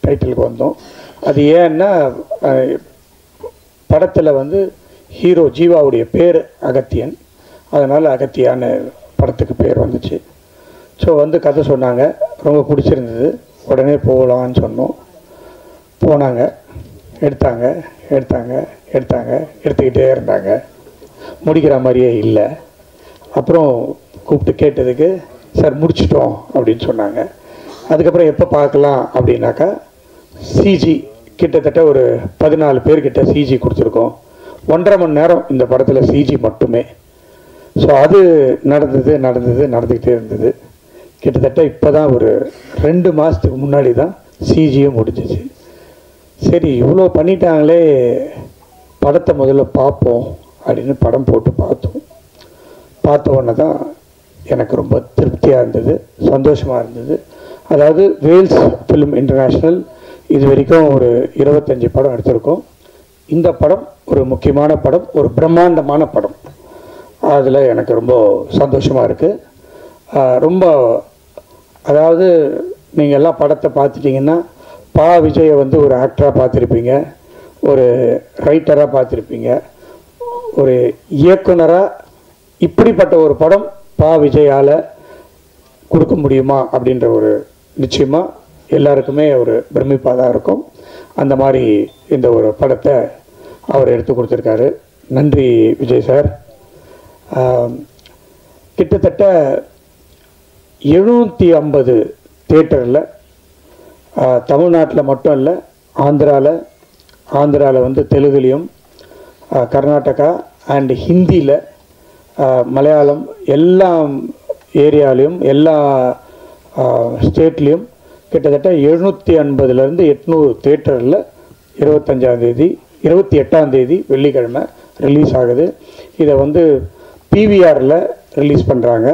டைட்டிலுக்கு வந்தோம். அது ஏன்னா படத்தில் வந்து ஹீரோ ஜீவாவுடைய பேர் அகத்தியன், அதனால் அகத்தியான்னு படத்துக்கு பேர் வந்துச்சு. ஸோ வந்து கதை சொன்னாங்க, ரொம்ப பிடிச்சிருந்தது. உடனே போகலான்னு சொன்னோம். போனாங்க, எடுத்துக்கிட்டே இருந்தாங்க. முடிக்கிற மாதிரியே இல்லை. அப்புறம் கூப்பிட்டு கேட்டதுக்கு சார் முடிச்சிட்டோம் அப்படின்னு சொன்னாங்க. அதுக்கப்புறம் எப்போ பார்க்கலாம் அப்படின்னாக்கா சிஜி கிட்டத்தட்ட ஒரு 14 பேர்கிட்ட சிஜி கொடுத்துருக்கோம். 1.5 மணி நேரம் இந்த படத்தில் சிஜி மட்டுமே. ஸோ அது நடந்துக்கிட்டே இருந்தது. கிட்டத்தட்ட இப்போ தான் ஒரு 2 மாதத்துக்கு முன்னாடி தான் சிஜியும் முடிஞ்சிச்சு. சரி, இவ்வளோ பண்ணிட்டாங்களே, படத்தை முதல்ல பார்ப்போம் அப்படின்னு படம் போட்டு பார்த்த உடனே தான் எனக்கு ரொம்ப திருப்தியாக இருந்தது, சந்தோஷமாக இருந்தது. அதாவது வேல்ஸ் ஃபிலிம் இன்டர்நேஷ்னல் இது வரைக்கும் ஒரு 25 படம் எடுத்திருக்கோம். இந்த படம் ஒரு முக்கியமான படம், ஒரு பிரம்மாண்டமான படம். அதில் எனக்கு ரொம்ப சந்தோஷமாக இருக்குது. ரொம்ப அதாவது நீங்கள் எல்லாம் படத்தை பார்த்துட்டிங்கன்னா விஜயை வந்து ஒரு ஆக்டராக பார்த்துருப்பீங்க, ஒரு ரைட்டராக பார்த்துருப்பீங்க, ஒரு இயக்குனராக. இப்படிப்பட்ட ஒரு படம் விஜயால் கொடுக்க முடியுமா அப்படின்ற ஒரு நிச்சயமாக எல்லாருக்குமே ஒரு பிரமிப்பாக தான் இருக்கும். அந்த மாதிரி இந்த ஒரு படத்தை அவர் எடுத்து கொடுத்துருக்காரு. நன்றி விஜய் சார். கிட்டத்தட்ட 750 தியேட்டரில், தமிழ்நாட்டில் மட்டும் இல்லை, ஆந்திராவில் வந்து தெலுங்குலேயும் கர்நாடகா அண்ட் ஹிந்தியில், மலையாளம், எல்லா ஏரியாலையும் எல்லா ஸ்டேட்லேயும் கிட்டத்தட்ட 750லேருந்து 800 தேட்டரில் 28ஆம் தேதி வெள்ளிக்கிழமை ரிலீஸ் ஆகுது. இதை வந்து பிவிஆரில் ரிலீஸ் பண்ணுறாங்க.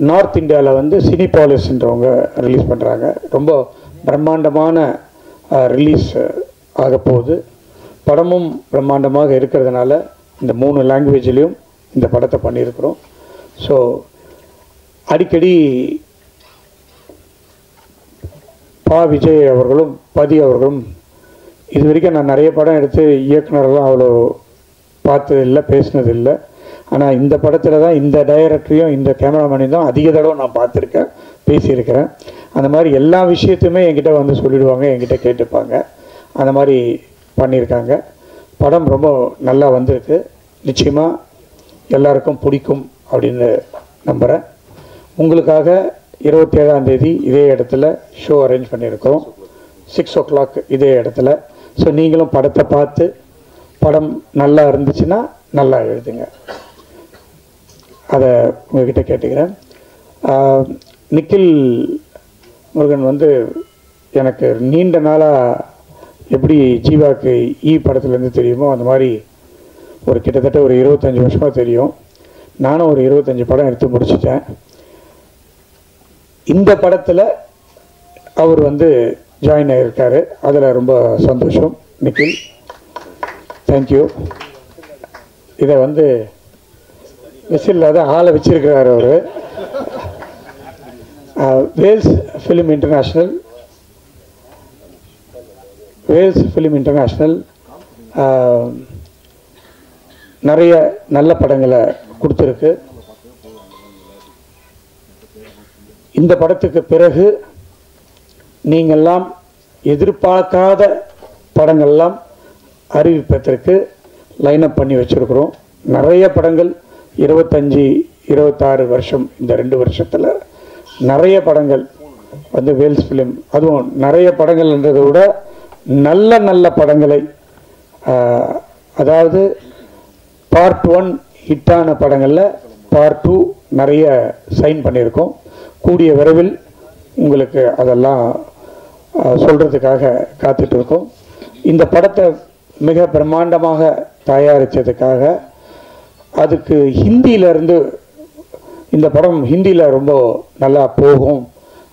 நார்த் இந்தியாவில் வந்து சினிபாலிஸ்ன்றவங்க ரிலீஸ் பண்ணுறாங்க. ரொம்ப பிரம்மாண்டமான ரிலீஸ் ஆக போகுது. படமும் பிரம்மாண்டமாக இருக்கிறதுனால இந்த 3 லாங்குவேஜ்லேயும் இந்த படத்தை பண்ணியிருக்கிறோம். ஸோ அடிக்கடி விஜய் அவர்களும் பதி அவர்களும் இது வரைக்கும் நான் நிறைய படம் எடுத்து இயக்குனரெல்லாம் அவ்வளோ பார்த்தது இல்லை, பேசினது இல்லை. ஆனால் இந்த படத்தில் தான் இந்த டைரக்டரையும் இந்த கேமராமேனையும் தான் அதிக தடவை நான் பார்த்துருக்கேன், பேசியிருக்கிறேன். அந்த மாதிரி எல்லா விஷயத்தையுமே என்கிட்ட வந்து சொல்லிடுவாங்க, என்கிட்ட கேட்டுப்பாங்க. அந்த மாதிரி பண்ணியிருக்காங்க. படம் ரொம்ப நல்லா வந்திருக்கு. நிச்சயமாக எல்லாருக்கும் பிடிக்கும் அப்படின்னு நம்புகிறேன். உங்களுக்காக 27ஆம் தேதி இதே இடத்துல ஷோ அரேஞ்ச் பண்ணியிருக்கிறோம், 6 o'clock இதே இடத்துல. ஸோ நீங்களும் படத்தை பார்த்து படம் நல்லா இருந்துச்சுன்னா நல்லா எழுதுங்க, அதை உங்கள்கிட்ட கேட்டுக்கிறேன். நிக்கில் முருகன் வந்து எனக்கு நீண்ட நாளாக எப்படி ஜீவாக்கு படத்துலேருந்து தெரியுமோ அந்த மாதிரி ஒரு கிட்டத்தட்ட ஒரு 25 வருஷமாக தெரியும். நானும் ஒரு 25 படம் எடுத்து முடிச்சிட்டேன். இந்த படத்தில் அவர் வந்து ஜாயின் ஆகியிருக்காரு. அதில் ரொம்ப சந்தோஷம். நிக்கில், தேங்க்யூ. இதை வந்து மிஸ் இல்லாத ஆளை வச்சிருக்கிறார் அவர். வேல்ஸ் ஃபிலிம் இன்டர்நேஷ்னல் நிறைய நல்ல படங்களை கொடுத்துருக்கு. இந்த படத்துக்கு பிறகு நீங்கள்லாம் எதிர்பார்க்காத படங்கள்லாம் அறிவிப்பதற்கு லைனப் பண்ணி வச்சுருக்கிறோம். நிறைய படங்கள் 25-26 வருஷம், இந்த 2 வருஷத்தில் நிறைய படங்கள் வந்து வேல்ஸ் ஃபிலிம், அதுவும் நிறைய படங்கள்ன்றதை விட நல்ல நல்ல படங்களை, அதாவது பார்ட் 1 ஹிட்டான படங்களில் பார்ட் 2 நிறைய சைன் பண்ணியிருக்கோம். கூடிய விரைவில் உங்களுக்கு அதெல்லாம் சொல்கிறதுக்காக காத்துட்ருக்கோம். இந்த படத்தை மிக பிரம்மாண்டமாக தயாரித்ததுக்காக, அதுக்கு ஹிந்தியிலேருந்து இந்த படம் ஹிந்தியில் ரொம்ப நல்லா போகும்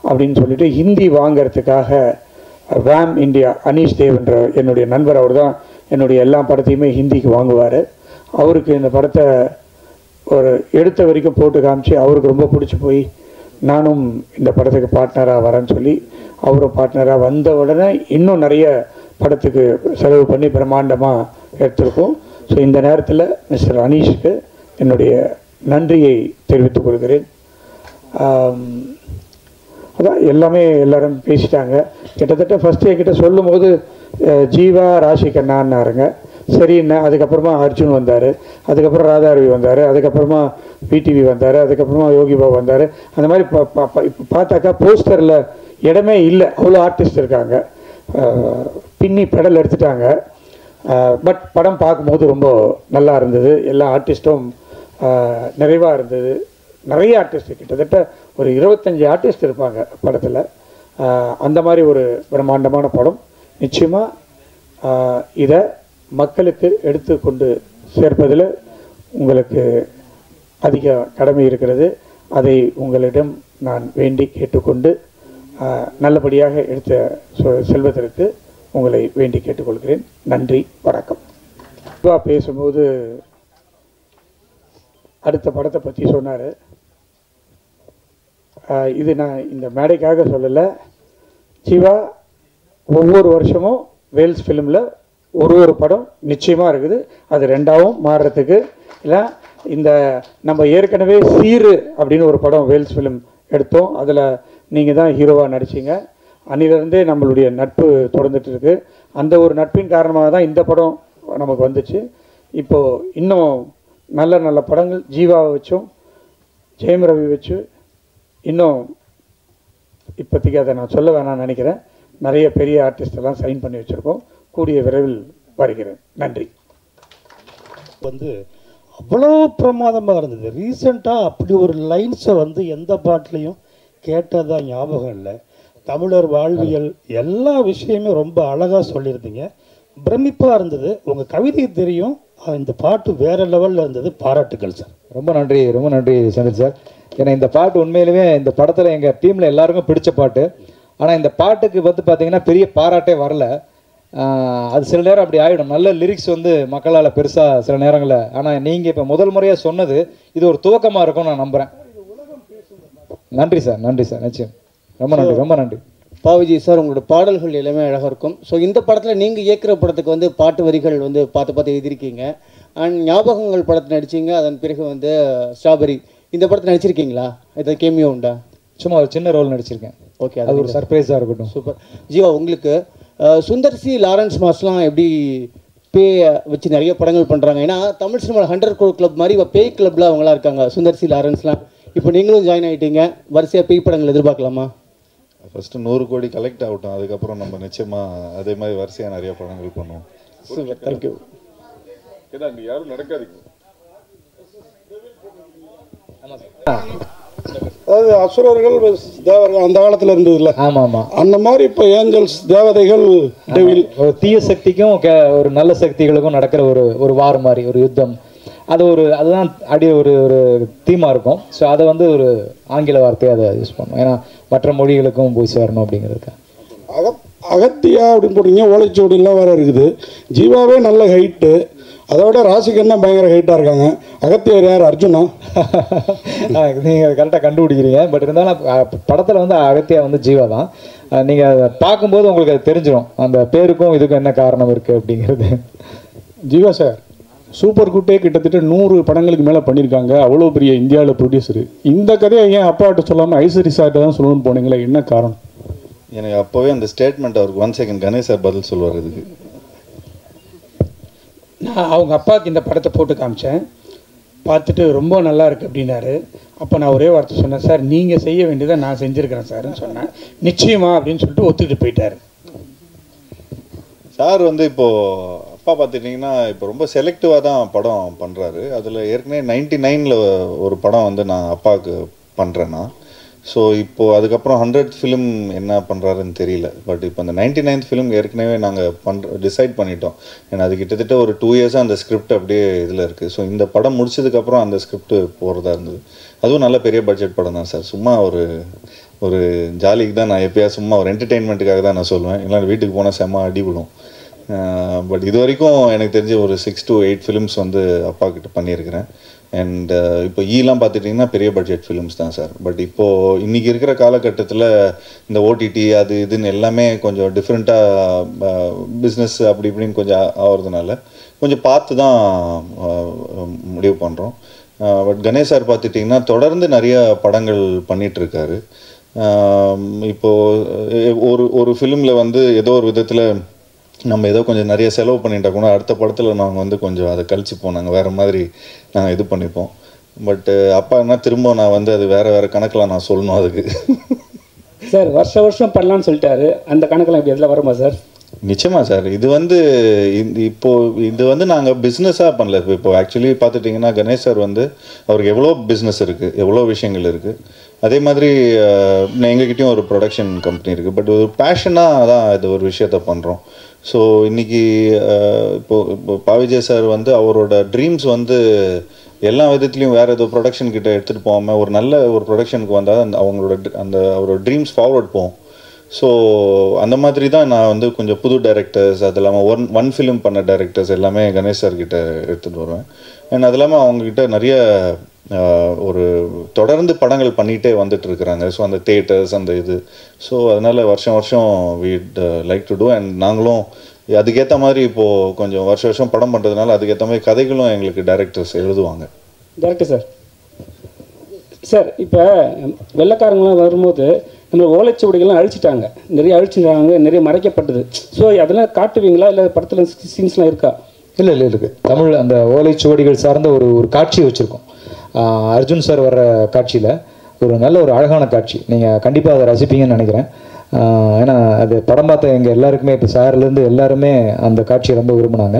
அப்படின்னு சொல்லிட்டு ஹிந்தி வாங்கிறதுக்காக வேம் இந்தியா, அனீஷ் தேவ் என்ற என்னுடைய நண்பர், அவர் தான் என்னுடைய எல்லா படத்தையுமே ஹிந்திக்கு வாங்குவார். அவருக்கு இந்த படத்தை ஒரு எடுத்த வரைக்கும் போட்டு காமிச்சு அவருக்கு ரொம்ப பிடிச்சி போய் நானும் இந்த படத்துக்கு பார்ட்னராக வரேன்னு சொல்லி அவரும் பார்ட்னராக வந்த உடனே இன்னும் நிறைய படத்துக்கு செலவு பண்ணி பிரம்மாண்டமாக எடுத்திருக்கோம். ஸோ இந்த நேரத்தில் மிஸ்டர் அனீஷுக்கு என்னுடைய நன்றியை தெரிவித்துக் கொள்கிறேன். அதான் எல்லாமே எல்லாரும் பேசிட்டாங்க. கிட்டத்தட்ட ஃபஸ்ட்டு என்கிட்ட சொல்லும் போது ஜீவா ராஷி கண்ணான்னாருங்க. சரிண்ணா. அதுக்கப்புறமா அர்ஜுன் வந்தார், அதுக்கப்புறம் ராதாரவி வந்தார், அதுக்கப்புறமா பிடிவி வந்தார், அதுக்கப்புறமா யோகி பாபு வந்தார். அந்த மாதிரி இப்போ பார்த்தாக்கா போஸ்டரில் இடமே இல்லை, அவ்வளோ ஆர்டிஸ்ட் இருக்காங்க. பின்னி பெடல் எடுத்துட்டாங்க. பட் படம் பார்க்கும்போது ரொம்ப நல்லா இருந்தது. எல்லா ஆர்டிஸ்ட்டும் நிறைவாக இருந்தது. நிறைய ஆர்டிஸ்ட், கிட்டத்தட்ட ஒரு 25 ஆர்டிஸ்ட் இருப்பாங்க படத்தில். அந்த மாதிரி ஒரு பிரம்மாண்டமான படம். நிச்சயமாக இதை மக்களுக்கு எடுத்து கொண்டு சேர்ப்பதில் உங்களுக்கு அதிக கடமை இருக்கிறது. அதை உங்களிடம் நான் வேண்டி கேட்டுக்கொண்டு நல்லபடியாக எடுத்து செல்வதற்கு உங்களை வேண்டி கேட்டுக்கொள்கிறேன். நன்றி, வணக்கம். பேசும்போது அடுத்த படத்தை பற்றி சொன்னார். இது நான் இந்த மேடைக்காக சொல்லலை. ஜீவா ஒவ்வொரு வருஷமும் வேல்ஸ் ஃபிலிமில் ஒரு படம் நிச்சயமாக இருக்குது. அது 2ஆவும் மாறுறதுக்கு இல்லை. இந்த நம்ம ஏற்கனவே சீரு அப்படின்னு ஒரு படம் வேல்ஸ் ஃபிலிம் எடுத்தோம். அதில் நீங்கள் தான் ஹீரோவாக நடிச்சிங்க. அன்னிலிருந்தே நம்மளுடைய நட்பு தொடர்ந்துட்டு இருக்கு. அந்த ஒரு நட்பின் காரணமாக தான் இந்த படம் நமக்கு வந்துச்சு. இப்போது இன்னும் நல்ல நல்ல படங்கள் ஜீவாவை வச்சும் ஜெயம் ரவி வச்சு இன்னும் இப்போதைக்கு அதை நான் சொல்ல வேணாம்னு நினைக்கிறேன். நிறைய பெரிய ஆர்டிஸ்டெல்லாம் சைன் பண்ணி வச்சுருக்கோம். கூடிய விரைவில் வருகிறேன். நன்றி. வந்து அவ்வளோ பிரமாதமாக இருந்தது. ரீசெண்டாக அப்படி ஒரு லைன்ஸை வந்து எந்த பாட்டுலையும் கேட்டதா ஞாபகம் இல்லை. தமிழர் வாழ்வியல் எல்லா விஷயமே ரொம்ப அழகாக சொல்லியிருந்தீங்க. பிரமிப்பாக இருந்தது. உங்கள் கவிதை தெரியும், இந்த பாட்டு வேறு லெவலில் இருந்தது. பாராட்டுக்கள் சார். ரொம்ப நன்றி சந்திர சார். ஏன்னா இந்த பாட்டு உண்மையிலுமே இந்த படத்தில் எங்கள் டீமில் எல்லாருக்கும் பிடிச்ச பாட்டு. ஆனால் இந்த பாட்டுக்கு வந்து பார்த்தீங்கன்னா பெரிய பாராட்டே வரல. அது சில நேரம் அப்படி ஆகிடும். நல்ல லிரிக்ஸ் வந்து மக்களால் பெருசாக சில நேரங்களில். ஆனால் நீங்கள் இப்போ முதல் முறையாக சொன்னது இது ஒரு துவக்கமாக இருக்கும்னு நான் நம்புகிறேன். நன்றி சார் நிச்சயம். ரொம்ப நன்றி. பாவிஜி சார், உங்களோட பாடல்கள் எல்லாமே அழகாக இருக்கும். ஸோ இந்த படத்தில் நீங்கள் இயக்குற படத்துக்கு வந்து பாட்டு வரிகள் வந்து பார்த்து எழுதியிருக்கீங்க. அண்ட் ஞாபகங்கள் படத்தில் நடிச்சிங்க. அதன் பிறகு வந்து ஸ்ட்ராபெரி இந்த படத்தில் நடிச்சிருக்கீங்களா? இதை கேமியோ உண்டா? சும்மா ஒரு சின்ன ரோல் நடிச்சிருக்கேன். ஓகே, அது ஒரு சர்ப்ரைஸாக இருக்கட்டும். சூப்பர். ஜீவா, உங்களுக்கு சுந்தர் சி லாரன்ஸ் மாஸ்லாம் எப்படி பேய் வச்சு நிறைய படங்கள் பண்ணுறாங்க? ஏன்னா தமிழ் சினிமாவில் 100 crore கிளப் மாதிரி இப்போ பேய் கிளப்பில் அவங்களாம் இருக்காங்க, சுந்தர் சி லாரன்ஸ்லாம். இப்போ நீங்களும் ஜாயின் ஆகிட்டீங்க. வரிசையாக பேய் படங்கள் எதிர்பார்க்கலாமா? ஃபஸ்ட்டு 100 கோடி கலெக்ட் ஆகட்டும், அதுக்கப்புறம் நம்ம நிச்சயமாக அதே மாதிரி வரிசையாக நிறைய படங்கள் பண்ணுவோம். Super, thank you. ஏன்னா அங்கே யாரும் நடக்காதீங்க. அதாவது அசுரர்கள் தேவர்கள் அந்த காலத்தில் இருந்ததுல, ஆமாம் அந்த மாதிரி இப்போ ஏஞ்சல்ஸ் தேவதைகள் டெவில். ஒரு தீய சக்திக்கும் ஒரு நல்ல சக்திகளுக்கும் நடக்கிற ஒரு வார் மாதிரி ஒரு யுத்தம். அதுதான் ஒரு தீமாக இருக்கும். ஸோ அதை வந்து ஒரு ஆங்கில வார்த்தையை அதை யூஸ் பண்ணுவோம். ஏன்னா மற்ற மொழிகளுக்கும் போய் சேரணும் அப்படிங்கிறதுக்கு. அகத்தியா அப்படின்னு போட்டிங்க. ஓலைச்சுவடிலாம் வேறு இருக்குது. ஜீவாவே நல்ல ஹைட்டு. அதோட ராசிகண்ணா பயங்கர ஹைட்டாக இருக்காங்க. அகத்தியார் யார்? அர்ஜுனா? நீங்கள் கரெக்டாக கண்டுபிடிக்கிறீங்க. பட் இருந்தாலும் படத்தில் வந்து அகத்தியா வந்து ஜீவா தான். நீங்கள் பார்க்கும்போது உங்களுக்கு அது தெரிஞ்சிடும் அந்த பேருக்கும் இதுக்கும் என்ன காரணம் இருக்குது அப்படிங்கிறது. ஜீவா சார் சூப்பர் குட்டே கிட்டத்தட்ட 100 படங்களுக்கு மேலே பண்ணியிருக்காங்க. அவ்வளோ பெரிய இந்தியாவில் ப்ரொடியூசரு. இந்த கதையை ஏன் அப்பாட்ட சொல்லாமல் ஐஸ்வரி சார்ட்ட தான் சொல்லணும்னு போனீங்களா? என்ன காரணம்? எனக்கு அப்போவே அந்த ஸ்டேட்மெண்ட் அவருக்கு 1 செகண்ட் கணேஷ் சார் பதில் சொல்லுவார். இதுக்கு நான் அவங்க அப்பாவுக்கு இந்த படத்தை போட்டு காமிச்சேன். பார்த்துட்டு ரொம்ப நல்லா இருக்குது அப்படின்னாரு. அப்போ நான் ஒரே வார்த்தை சொன்னேன், சார் நீங்கள் செய்ய வேண்டியதை நான் செஞ்சுருக்கிறேன் சார்ன்னு சொன்னேன். நிச்சயமா அப்படின்னு சொல்லிட்டு ஒத்துக்கிட்டு போயிட்டார். சார் வந்து இப்போது அப்பா பார்த்துட்டிங்கன்னா இப்போ ரொம்ப செலக்டிவாக தான் படம் பண்ணுறாரு. அதில் ஏற்கனவே 99 ஒரு படம் வந்து நான் அப்பாவுக்கு பண்ணுறேன்னா. ஸோ இப்போது அதுக்கப்புறம் 100th ஃபிலிம் என்ன பண்ணுறாருன்னு தெரியல. பட் இப்போ அந்த 99th ஃபிலிம் ஏற்கனவே நாங்கள் டிசைட் பண்ணிட்டோம். ஏன்னா அது கிட்டத்தட்ட ஒரு 2 இயர்ஸாக அந்த ஸ்கிரிப்ட் அப்படியே இதில் இருக்குது. ஸோ இந்த படம் முடிச்சதுக்கப்புறம் அந்த ஸ்கிரிப்ட் போகிறதா இருந்தது. அதுவும் நல்ல பெரிய பட்ஜெட் படம் தான் சார். சும்மா ஒரு ஜாலிக்கு தான் நான் எப்போயா சும்மா ஒரு என்டர்டெயின்மெண்ட்டுக்காக தான் நான் சொல்லுவேன். இல்லைன்னா வீட்டுக்கு போனால் செம்ம அடி விடும். பட் இது வரைக்கும் எனக்கு தெரிஞ்ச ஒரு 6 to 8 ஃபிலிம்ஸ் வந்து அப்பா கிட்ட பண்ணியிருக்கிறேன். அண்ட் இப்போ ஈலாம் பார்த்துட்டிங்கன்னா பெரிய பட்ஜெட் ஃபிலிம்ஸ் தான் சார். பட் இப்போது இன்றைக்கி இருக்கிற காலகட்டத்தில் இந்த ஓடிடி அது இதுன்னு எல்லாமே கொஞ்சம் டிஃப்ரெண்ட்டாக பிஸ்னஸ் அப்படி இப்படின்னு கொஞ்சம் ஆகிறதுனால கொஞ்சம் பார்த்து தான் முடிவு பண்ணுறோம். பட் கணேஷ் சார் பார்த்துட்டிங்கன்னா தொடர்ந்து நிறைய படங்கள் பண்ணிகிட்ருக்காரு. இப்போது ஒரு ஃபிலிமில் வந்து ஏதோ ஒரு விதத்தில் நம்ம ஏதோ கொஞ்சம் நிறைய செலவு பண்ணிட்டா கூட அடுத்த படத்தில் நாங்கள் வந்து கொஞ்சம் அதை கழிச்சுப்போம். நாங்கள் வேறு மாதிரி நாங்கள் இது பண்ணிப்போம். பட்டு அப்பா என்ன திரும்ப நான் வந்து அது வேறு கணக்கில் நான் சொல்லணும் அதுக்கு. சார் வருஷம் பண்ணலான்னு சொல்லிட்டாரு. அந்த கணக்கெல்லாம் இப்படி எதில் வருமா சார்? நிச்சயமாக சார். இது வந்து இது வந்து நாங்கள் பிஸ்னஸாக பண்ணல. இப்போ ஆக்சுவலி பார்த்துட்டிங்கன்னா கணேஷ் சார் வந்து அவருக்கு எவ்வளோ பிஸ்னஸ் இருக்குது, எவ்வளோ விஷயங்கள் இருக்குது. அதே மாதிரி எங்ககிட்டயும் ஒரு ப்ரொடக்ஷன் கம்பெனி இருக்குது. பட் ஒரு பேஷனாக தான் இது ஒரு விஷயத்த பண்ணுறோம். ஸோ இன்றைக்கி இப்போ பாவிஜய் சார் வந்து அவரோட ட்ரீம்ஸ் வந்து எல்லா விதத்துலையும் வேறு ஏதோ ப்ரொடக்ஷன் கிட்ட எடுத்துகிட்டு போகாமல் ஒரு நல்ல ஒரு ப்ரொடக்ஷனுக்கு வந்தால் அவரோட ட்ரீம்ஸ் ஃபார்வர்ட் போகும். ஸோ அந்த மாதிரி தான் நான் வந்து கொஞ்சம் புது டைரக்டர்ஸ், அது இல்லாமல் ஒன் ஃபிலிம் பண்ண டைரக்டர்ஸ் எல்லாமே கணேஷ் சார்கிட்ட எடுத்துகிட்டு வருவேன். அண்ட் அது இல்லாமல் அவங்கக்கிட்ட நிறைய ஒரு தொடர்ந்து படங்கள் பண்ணிகிட்டே வந்துட்டுருக்குறாங்க. ஸோ அந்த தேட்டர்ஸ் அந்த இது. ஸோ அதனால் வருஷம் வீட் லைக் டு டூ. அண்ட் நாங்களும் அதுக்கேற்ற மாதிரி இப்போது கொஞ்சம் வருஷம் படம் பண்ணுறதுனால அதுக்கேற்ற மாதிரி கதைகளும் எங்களுக்கு டைரக்டர்ஸ் எழுதுவாங்க. டேரக்டர் சார், சார் இப்போ வெள்ளைக்காரங்களாம் வரும்போது நம்ம ஓலைச்சுவடிகள்லாம் அழிச்சிட்டாங்க, நிறைய அழிச்சிட்டாங்க, நிறைய மறைக்கப்பட்டது. ஸோ அதெல்லாம் காட்டுவீங்களா? இல்லை படத்தில் சீன்ஸ்லாம் இருக்கா? இல்லை இருக்குது. தமிழ் அந்த ஓலைச்சுவடிகள் சார்ந்த ஒரு காட்சி வச்சுருக்கோம். அர்ஜுன் சார் வர்ற காட்சியில் ஒரு நல்ல ஒரு அழகான காட்சி. நீங்கள் கண்டிப்பாக அதை ரசிப்பீங்கன்னு நினைக்கிறேன். ஏன்னா அது படம் பார்த்த எங்கள் எல்லாருக்குமே இப்போ சார்லேருந்து எல்லாருமே அந்த காட்சியை ரொம்ப விரும்பினாங்க.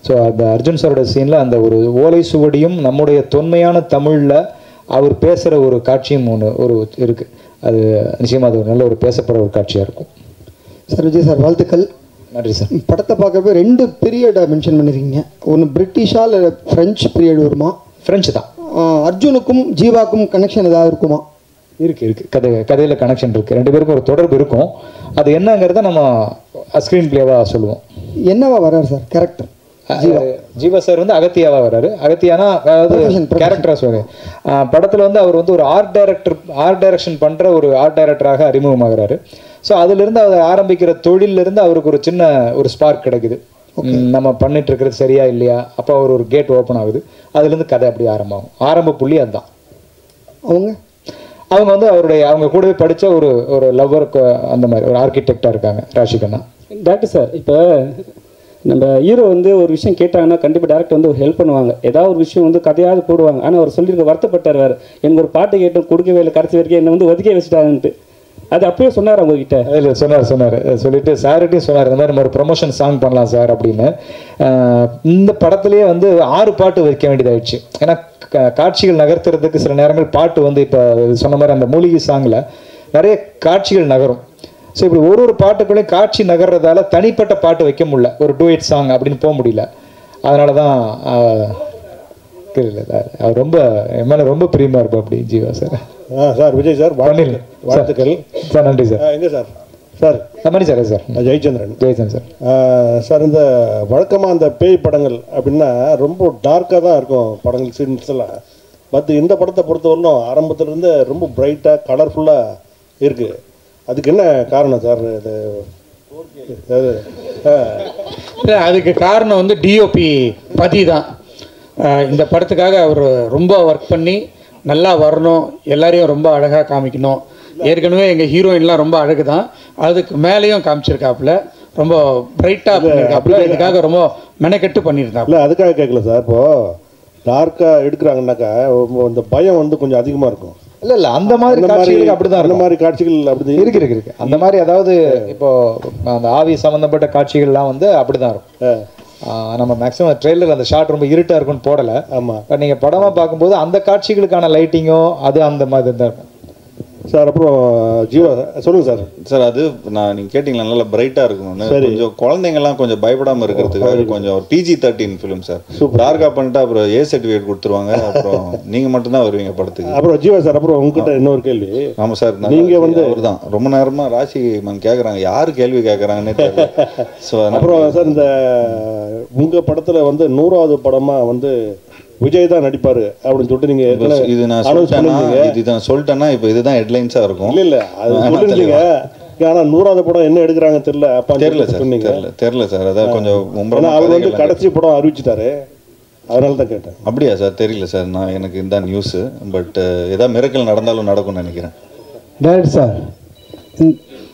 ஸோ அந்த அர்ஜுன் சாரோட சீனில் அந்த ஒரு ஓலை சுவடியும் நம்முடைய தொன்மையான தமிழில் அவர் பேசுகிற ஒரு காட்சியும் ஒரு இருக்குது. அது நிச்சயமாக அது ஒரு நல்ல ஒரு பேசப்படுற ஒரு காட்சியாக இருக்கும். சார் விஜய் சார் வாழ்த்துக்கள். நன்றி சார். படத்தை பார்க்கவே 2 பீரியடை மென்ஷன் பண்ணியிருக்கீங்க. ஒன்று பிரிட்டிஷா இல்லை ஃப்ரெஞ்சு பீரியட் வருமா? ஃப்ரெஞ்சு தான். அர்ஜுனுக்கும் ஜீவாக்கும் கனெக்ஷன் ஏதாவது இருக்குமா? இருக்குது. கதையில் கனெக்ஷன் இருக்குது. 2 பேருக்கும் ஒரு தொடர்பு இருக்கும். அது என்னங்கிறத நம்ம ஸ்க்ரீன் பிளேவாக சொல்லுவோம். என்னவா வர்றாரு சார் கேரக்டர்? ஜீவா சார் வந்து அகத்தியாவாக வர்றாரு. அகத்தியானா அதாவது கேரக்டராக சொல்லுங்க. படத்தில் வந்து அவர் வந்து ஒரு ஆர்ட் டைரக்ஷன் பண்ணுற ஒரு ஆர்ட் டைரக்டராக அறிமுகமாகிறாரு. ஸோ அதிலிருந்து அவர் ஆரம்பிக்கிற தொழிலிருந்து அவருக்கு ஒரு சின்ன ஒரு ஸ்பார்க் கிடைக்குது. நம்ம பண்ணிட்டு இருக்கிறது சரியா இல்லையா, அப்போ அவர் ஒரு கேட் ஓப்பன் ஆகுது. அதுலேருந்து கதை அப்படி ஆரம்பம். ஆரம்ப புள்ளி அதுதான். அவங்க வந்து அவங்க கூடவே படித்த ஒரு லவ்வர், அந்த மாதிரி ஒரு ஆர்கிடெக்டாக இருக்காங்க ராஷிகண்ணா. டாக்டர் சார், இப்போ நம்ம ஹீரோ வந்து ஒரு விஷயம் கேட்டாங்கன்னா கண்டிப்பாக டேரக்டர் வந்து ஒரு ஹெல்ப் பண்ணுவாங்க. ஏதாவது ஒரு விஷயம் வந்து கதையாவது போடுவாங்க. ஆனால் அவர் சொல்லியிருக்க வருத்தப்பட்டார் வேறு, எனக்கு ஒரு பாட்டு கேட்டும் கொடுக்கவே இல்லை, கடைசி வரைக்கும் என்னை வந்து ஒதுக்கே வச்சுட்டாங்கன்ட்டு. அது அப்பயே சொன்னார் உங்ககிட்ட? இல்லை சொன்னார். சொல்லிட்டு சார்கிட்டையும் சொன்னார், இந்த மாதிரி நம்ம ஒரு ப்ரொமோஷன் சாங் பண்ணலாம் சார் அப்படின்னு. இந்த படத்துலேயே வந்து 6 பாட்டு வைக்க வேண்டியதாகிடுச்சு. ஏன்னா காட்சிகள் நகர்த்துறதுக்கு சில நேரங்கள் பாட்டு வந்து இப்போ சொன்ன மாதிரி அந்த மூலிகை சாங்கில் நிறைய காட்சிகள் நகரும். ஸோ இப்படி ஒரு பாட்டுக்குள்ளேயும் காட்சி நகர்றதால தனிப்பட்ட பாட்டு வைக்க முடியல, ஒரு டூயட் சாங் அப்படின்னு போக முடியல. அதனால தான் தெரியல, அவர் ரொம்ப என் மேலே ரொம்ப பிரியமாக இருப்போம் அப்படி Jeeva sir. Sir Vijay sir வாழ்த்துக்கள் சார். நன்றி சார். எங்கே sir? Sir Mani sir. Sir Jayachandran sir. Sir இந்த வழக்கமாக அந்த பேய் படங்கள் அப்படின்னா ரொம்ப டார்க்காக தான் இருக்கும் படங்கள், சீன்ஸ் எல்லாம். பட் இந்த படத்தை பொறுத்தவரைக்கும் ஆரம்பத்துலேருந்து ரொம்ப பிரைட்டாக கலர்ஃபுல்லாக இருக்குது. அதுக்கு என்ன காரணம் சார்? அதுக்கு காரணம் வந்து டிஓபி பதி தான். இந்த படத்துக்காக அவர் ரொம்ப ஒர்க் பண்ணி நல்லா வரணும், எல்லாரையும் ரொம்ப அழகாக காமிக்கணும். ஏற்கனவே எங்கள் ஹீரோயின்லாம் ரொம்ப அழகு தான், அதுக்கு மேலேயும் காமிச்சிருக்காப்புல, ரொம்ப பிரைட்டாக பண்ணியிருக்காப்புல. இதுக்காக ரொம்ப மெனக்கெட்டு பண்ணியிருந்தாப்புல. அதுக்காக கேட்கல சார். இப்போது டார்க்காக எடுக்கிறாங்கன்னாக்கா இந்த பயம் வந்து கொஞ்சம் அதிகமாக இருக்கும். இல்லை அந்த மாதிரி காட்சிகளுக்கு அப்படிதான். அந்த மாதிரி காட்சிகள் அப்படி இருக்கு. அந்த மாதிரி அதாவது இப்போ அந்த ஆவி சம்மந்தப்பட்ட காட்சிகள்லாம் வந்து அப்படிதான் இருக்கும். நம்ம மேக்ஸிமம் ட்ரெய்லர் அந்த ஷாட் ரொம்ப இருட்டாக இருக்குன்னு போடலை. ஆமாம். பட் நீங்கள் படமாக பார்க்கும்போது அந்த காட்சிகளுக்கான லைட்டிங்கோ அது அந்த மாதிரி தான் இருக்கும் சார். அப்புறம் ஜீவா சொல்லுங்கள் சார். சார் அது நீங்கள் கேட்டிங்களா, நல்லா பிரைட்டாக இருக்கணும்னு. கொஞ்சம் குழந்தைங்கள்லாம் கொஞ்சம் பயப்படாமல் இருக்கிறதுக்காக கொஞ்சம் ஒரு PG-13 ஃபிலிம் சார். டார்க்காக பண்ணிட்டு அப்புறம் A சர்டிஃபிகேட் கொடுத்துருவாங்க. அப்புறம் நீங்கள் மட்டும்தான் வருவீங்க படத்துக்கு. அப்புறம் ஜீவா சார், அப்புறம் உங்ககிட்ட இன்னொரு கேள்வி. ஆமாம் சார், நீங்கள் வந்து அவர் தான் ரொம்ப நேரமாக ராசி மேம் கேட்குறாங்க, யார் கேள்வி கேட்குறாங்கன்னே தெரியல. ஸோ அப்புறம் சார் இந்த உங்கள் படத்தில் வந்து 100வது படமாக வந்து விஜய் தான் நடிப்பாரு அப்படின்னு சொல்லிட்டு நீங்க இது நான் சொல்லிட்டேன்னா இப்போ இதுதான் ஹெட்லைன்ஸா இருக்கும். இல்ல அது சொல்லிருக்கீங்க. ஆனா 100வது படம் என்ன எடுக்கிறாங்க தெரியல. அப்பா தெரியல சார். தெரியல சார். அதான் கொஞ்சம் அவர் வந்து கடைசி படம் அறிவிச்சிட்டாரு, அதனால தான் கேட்டேன். அப்படியா சார்? தெரியல சார். நான் எனக்கு இந்த நியூஸ். பட் ஏதாவது மிரக்கல் நடந்தாலும் நடக்கும்னு நினைக்கிறேன். Director sir.